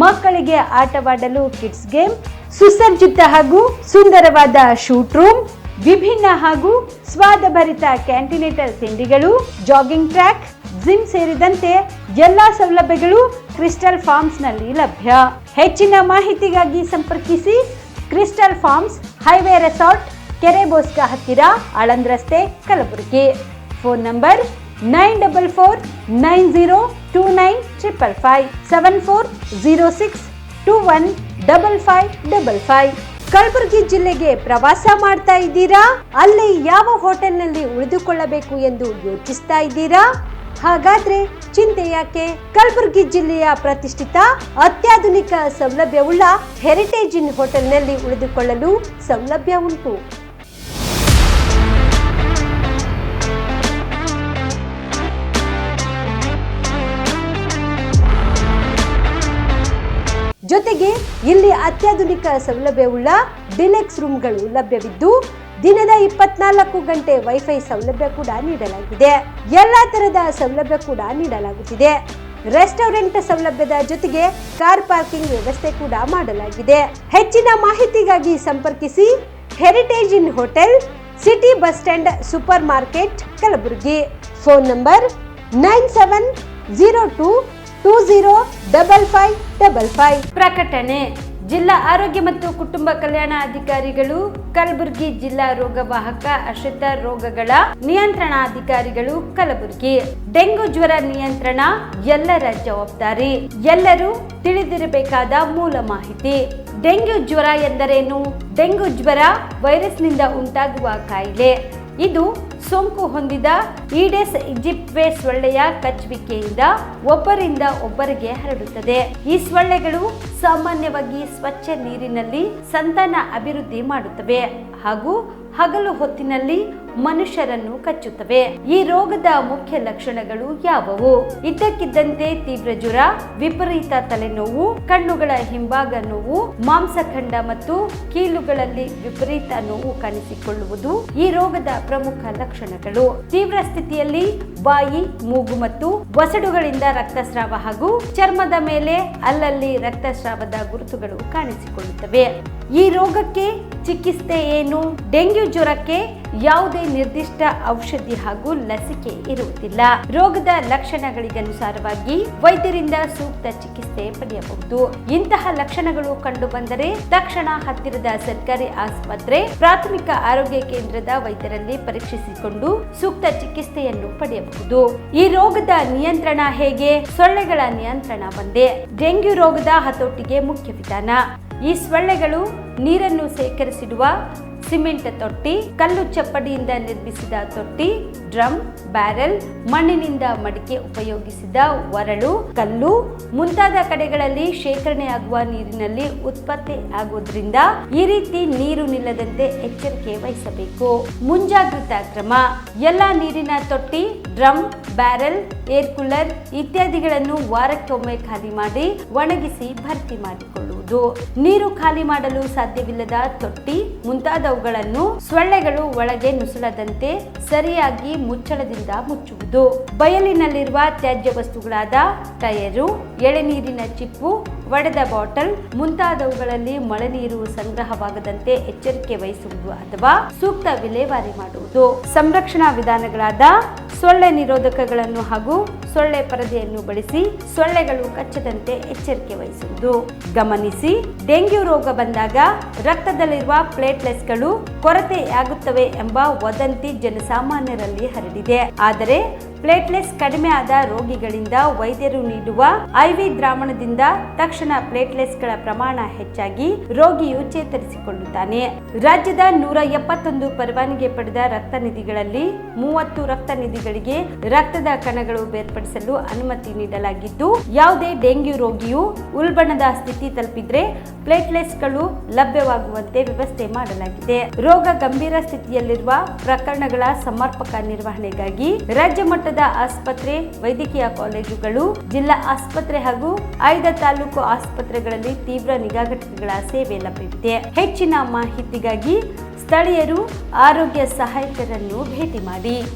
ಮಕ್ಕಳಿಗೆ ಆಟವಾಡಲು ಕಿಡ್ಸ್ ಗೇಮ್, ಸುಸಜ್ಜಿತ ಹಾಗೂ ಸುಂದರವಾದ ಶೂಟ್ ರೂಮ್, ವಿಭಿನ್ನ ಹಾಗೂ ಸ್ವಾದಭರಿತ ಕ್ಯಾಂಟಿನೇಟರ್ ತಿಂಡಿಗಳು, ಜಾಗಿಂಗ್ ಟ್ರ್ಯಾಕ್, ಜಿಮ್ ಸೇರಿದಂತೆ ಎಲ್ಲಾ ಸೌಲಭ್ಯಗಳು ಕ್ರಿಸ್ಟಲ್ ಫಾರ್ಮ್ಸ್ ನಲ್ಲಿ ಲಭ್ಯ. ಹೆಚ್ಚಿನ ಮಾಹಿತಿಗಾಗಿ ಸಂಪರ್ಕಿಸಿ ಕ್ರಿಸ್ಟಲ್ ಫಾರ್ಮ್ಸ್ ಹೈವೇ ರೆಸಾರ್ಟ್, ಕೆರೆ ಬೋಸ್ಕ ಹತ್ತಿರ, ಆಳಂದ್ ರಸ್ತೆ, ಕಲಬುರಗಿ. Phone number 9490295555 7406215555. ಕಲಬುರಗಿ ಜಿಲ್ಲೆಗೆ ಪ್ರವಾಸ ಮಾಡ್ತಾ ಇದ್ದೀರಾ? ಅಲ್ಲಿ ಯಾವ ಹೋಟೆಲ್ನಲ್ಲಿ ಉಳಿದುಕೊಳ್ಳಬೇಕು ಎಂದು ಯೋಚಿಸ್ತಾ ಇದ್ದೀರಾ? ಹಾಗಾದ್ರೆ ಚಿಂತೆ ಯಾಕೆ? ಕಲಬುರಗಿ ಜಿಲ್ಲೆಯ ಪ್ರತಿಷ್ಠಿತ ಅತ್ಯಾಧುನಿಕ ಸೌಲಭ್ಯವುಳ್ಳ ಹೆರಿಟೇಜ್ ಇನ್ ಹೋಟೆಲ್ನಲ್ಲಿ ಉಳಿದುಕೊಳ್ಳಲು ಸೌಲಭ್ಯ ಉಂಟು. ಜೊತೆಗೆ ಇಲ್ಲಿ ಅತ್ಯಾಧುನಿಕ ಸೌಲಭ್ಯವುಳ್ಳ ಡಿಲೆಕ್ಸ್ ರೂಮ್ಗಳು ಲಭ್ಯವಿದ್ದು ದಿನದ 24 ಗಂಟೆ ವೈಫೈ ಸೌಲಭ್ಯ ಕೂಡ ನೀಡಲಾಗಿದೆ. ಎಲ್ಲಾ ತರಹದ ಸೌಲಭ್ಯ ಕೂಡ ನೀಡಲಾಗುತ್ತಿದೆ. ರೆಸ್ಟೋರೆಂಟ್ ಸೌಲಭ್ಯದ ಜೊತೆಗೆ ಕಾರ್ ಪಾರ್ಕಿಂಗ್ ವ್ಯವಸ್ಥೆ ಕೂಡ ಮಾಡಲಾಗಿದೆ. ಹೆಚ್ಚಿನ ಮಾಹಿತಿಗಾಗಿ ಸಂಪರ್ಕಿಸಿ heritage inn hotel, city bus stand, super market, Kalaburagi. Phone number 9702205555. ಪ್ರಕಟಣೆ ಜಿಲ್ಲಾ ಆರೋಗ್ಯ ಮತ್ತು ಕುಟುಂಬ ಕಲ್ಯಾಣ ಅಧಿಕಾರಿಗಳು, ಕಲಬುರಗಿ ಜಿಲ್ಲಾ ರೋಗವಾಹಕ ಆಶ್ರಿತ ರೋಗಗಳ ನಿಯಂತ್ರಣಾಧಿಕಾರಿಗಳು, ಕಲಬುರಗಿ. ಡೆಂಗು ಜ್ವರ ನಿಯಂತ್ರಣ ಎಲ್ಲರ ಜವಾಬ್ದಾರಿ. ಎಲ್ಲರೂ ತಿಳಿದಿರಬೇಕಾದ ಮೂಲ ಮಾಹಿತಿ. ಡೆಂಗ್ಯೂ ಜ್ವರ ಎಂದರೇನು? ಡೆಂಗು ಜ್ವರ ವೈರಸ್ನಿಂದ ಉಂಟಾಗುವ ಕಾಯಿಲೆ. ಇದು ಸೋಂಕು ಹೊಂದಿದ ಈಡೆಸ್ ಈಜಿಪ್ಟ್ವೆ ಸೊಳ್ಳೆಯ ಕಚ್ಚುವಿಕೆಯಿಂದ ಒಬ್ಬರಿಂದ ಒಬ್ಬರಿಗೆ ಹರಡುತ್ತದೆ. ಈ ಸೊಳ್ಳೆಗಳು ಸಾಮಾನ್ಯವಾಗಿ ಸ್ವಚ್ಛ ನೀರಿನಲ್ಲಿ ಸಂತಾನ ಅಭಿವೃದ್ಧಿ ಮಾಡುತ್ತವೆ ಹಾಗೂ ಹಗಲು ಹೊತ್ತಿನಲ್ಲಿ ಮನುಷ್ಯರನ್ನು ಕಚ್ಚುತ್ತವೆ. ಈ ರೋಗದ ಮುಖ್ಯ ಲಕ್ಷಣಗಳು ಯಾವುವು? ಇದ್ದಕ್ಕಿದ್ದಂತೆ ತೀವ್ರ ಜ್ವರ, ವಿಪರೀತ ತಲೆನೋವು, ಕಣ್ಣುಗಳ ಹಿಂಭಾಗ ನೋವು, ಮಾಂಸಖಂಡ ಮತ್ತು ಕೀಲುಗಳಲ್ಲಿ ವಿಪರೀತ ನೋವು ಕಾಣಿಸಿಕೊಳ್ಳುವುದು ಈ ರೋಗದ ಪ್ರಮುಖ ಲಕ್ಷಣಗಳು. ತೀವ್ರ ಸ್ಥಿತಿಯಲ್ಲಿ ಬಾಯಿ, ಮೂಗು ಮತ್ತು ವಸಡುಗಳಿಂದ ರಕ್ತಸ್ರಾವ ಹಾಗೂ ಚರ್ಮದ ಮೇಲೆ ಅಲ್ಲಲ್ಲಿ ರಕ್ತಸ್ರಾವದ ಗುರುತುಗಳು ಕಾಣಿಸಿಕೊಳ್ಳುತ್ತವೆ. ಈ ರೋಗಕ್ಕೆ ಚಿಕಿತ್ಸೆ ಏನು? ಡೆಂಗ್ಯೂ ಜ್ವರಕ್ಕೆ ಯಾವುದೇ ನಿರ್ದಿಷ್ಟ ಔಷಧಿ ಹಾಗೂ ಲಸಿಕೆ ಇರುವುದಿಲ್ಲ. ರೋಗದ ಲಕ್ಷಣಗಳಿಗನುಸಾರವಾಗಿ ವೈದ್ಯರಿಂದ ಸೂಕ್ತ ಚಿಕಿತ್ಸೆ ಪಡೆಯಬಹುದು. ಇಂತಹ ಲಕ್ಷಣಗಳು ಕಂಡು ಬಂದರೆ ತಕ್ಷಣ ಹತ್ತಿರದ ಸರ್ಕಾರಿ ಆಸ್ಪತ್ರೆ, ಪ್ರಾಥಮಿಕ ಆರೋಗ್ಯ ಕೇಂದ್ರದ ವೈದ್ಯರಲ್ಲಿ ಪರೀಕ್ಷಿಸಿಕೊಂಡು ಸೂಕ್ತ ಚಿಕಿತ್ಸೆಯನ್ನು ಪಡೆಯಬಹುದು. ಈ ರೋಗದ ನಿಯಂತ್ರಣ ಹೇಗೆ? ಸೊಳ್ಳೆಗಳ ನಿಯಂತ್ರಣ ಒಂದೇ ಡೆಂಗ್ಯೂ ರೋಗದ ಹತೋಟಿಗೆ ಮುಖ್ಯ ವಿಧಾನ. ಈ ಸೊಳ್ಳೆಗಳು ನೀರನ್ನು ಸೇಕರಿಸಿಡುವ ಸಿಮೆಂಟ್ ತೊಟ್ಟಿ, ಕಲ್ಲು ಚಪ್ಪಡಿಯಿಂದ ನಿರ್ಮಿಸಿದ ತೊಟ್ಟಿ, ಡ್ರಮ್, ಬ್ಯಾರೆಲ್, ಮಣ್ಣಿನಿಂದ ಮಡಿಕೆ ಉಪಯೋಗಿಸಿದ ಒರಳು, ಕಲ್ಲು ಮುಂತಾದ ಕಡೆಗಳಲ್ಲಿ ಶೇಖರಣೆಯಾಗುವ ನೀರಿನಲ್ಲಿ ಉತ್ಪತ್ತಿ ಆಗುವುದರಿಂದ ಈ ರೀತಿ ನೀರು ನಿಲ್ಲದಂತೆ ಎಚ್ಚರಿಕೆ ವಹಿಸಬೇಕು. ಮುಂಜಾಗ್ರತಾ ಕ್ರಮ: ಎಲ್ಲ ನೀರಿನ ತೊಟ್ಟಿ, ಡ್ರಮ್, ಬ್ಯಾರೆಲ್, ಏರ್ ಕೂಲರ್ ಇತ್ಯಾದಿಗಳನ್ನು ವಾರಕ್ಕೊಮ್ಮೆ ಖಾಲಿ ಮಾಡಿ ಒಣಗಿಸಿ ಭರ್ತಿ ಮಾಡಿಕೊಳ್ಳುವುದು. ನೀರು ಖಾಲಿ ಮಾಡಲು ಸಾಧ್ಯವಿಲ್ಲದ ತೊಟ್ಟಿ ಮುಂತಾದವುಗಳನ್ನು ಸೊಳ್ಳೆಗಳು ಒಳಗೆ ನುಸುಳದಂತೆ ಸರಿಯಾಗಿ ಮುಚ್ಚಳದಿಂದ ಮುಚ್ಚುವುದು. ಬಯಲಿನಲ್ಲಿರುವ ತ್ಯಾಜ್ಯ ವಸ್ತುಗಳಾದ ಟಯರು, ಎಳೆನೀರಿನ ಚಿಪ್ಪು, ಒಡೆದ ಬಾಟಲ್ ಮುಂತಾದವುಗಳಲ್ಲಿ ಮಳೆ ನೀರು ಸಂಗ್ರಹವಾಗದಂತೆ ಎಚ್ಚರಿಕೆ ವಹಿಸುವುದು ಅಥವಾ ಸೂಕ್ತ ವಿಲೇವಾರಿ ಮಾಡುವುದು. ಸಂರಕ್ಷಣಾ ವಿಧಾನಗಳಾದ ಸೊಳ್ಳೆ ನಿರೋಧಕಗಳನ್ನು ಹಾಗೂ ಸೊಳ್ಳೆ ಪರದೆಯನ್ನು ಬಳಸಿ ಸೊಳ್ಳೆಗಳು ಕಚ್ಚದಂತೆ ಎಚ್ಚರಿಕೆ ವಹಿಸುವುದು. ಗಮನಿಸಿ, ಡೆಂಗ್ಯೂ ರೋಗ ಬಂದಾಗ ರಕ್ತದಲ್ಲಿರುವ ಪ್ಲೇಟ್ಲೆಟ್ಸ್ಗಳು ಕೊರತೆಯಾಗುತ್ತವೆ ಎಂಬ ವದಂತಿ ಜನಸಾಮಾನ್ಯರಲ್ಲಿ ಹರಡಿದೆ. ಆದರೆ ಪ್ಲೇಟ್ಲೆಟ್ಸ್ ಕಡಿಮೆ ಆದ ರೋಗಿಗಳಿಂದ ವೈದ್ಯರು ನೀಡುವ IV ದ್ರಾವಣದಿಂದ ತಕ್ಷಣ ಪ್ಲೇಟ್ಲೆಟ್ಸ್ಗಳ ಪ್ರಮಾಣ ಹೆಚ್ಚಾಗಿ ರೋಗಿಯು ಚೇತರಿಸಿಕೊಳ್ಳುತ್ತಾನೆ. ರಾಜ್ಯದ 171 ಪರವಾನಗಿ ಪಡೆದ ರಕ್ತನಿಧಿಗಳಲ್ಲಿ 30 ರಕ್ತನಿಧಿಗಳಿಗೆ ರಕ್ತದ ಕಣಗಳು ಬೇರ್ಪಡಿಸಲು ಅನುಮತಿ ನೀಡಲಾಗಿದ್ದು, ಯಾವುದೇ ಡೆಂಗ್ಯೂ ರೋಗಿಯು ಉಲ್ಬಣದ ಸ್ಥಿತಿ ತಲುಪಿದ್ರೆ ಪ್ಲೇಟ್ಲೆಟ್ಸ್ಗಳು ಲಭ್ಯವಾಗುವಂತೆ ವ್ಯವಸ್ಥೆ ಮಾಡಲಾಗಿದೆ. ರೋಗ ಗಂಭೀರ ಸ್ಥಿತಿಯಲ್ಲಿರುವ ಪ್ರಕರಣಗಳ ಸಮರ್ಪಕ ನಿರ್ವಹಣೆಗಾಗಿ ರಾಜ್ಯ ಮಟ್ಟದ ಆಸ್ಪತ್ರೆ, ವೈದ್ಯಕೀಯ ಕಾಲೇಜುಗಳು, ಜಿಲ್ಲಾ ಆಸ್ಪತ್ರೆ ಹಾಗೂ ಆಯ್ದ ತಾಲೂಕು ಆಸ್ಪತ್ರೆಗಳಲ್ಲಿ ತೀವ್ರ ನಿಗಾ ಘಟಕಗಳ ಸೇವೆ ಲಭ್ಯವಿದೆ. ಹೆಚ್ಚಿನ ಮಾಹಿತಿಗಾಗಿ ಸ್ಥಳೀಯರು ಆರೋಗ್ಯ ಸಹಾಯಕರನ್ನು ಭೇಟಿ ಮಾಡಿ.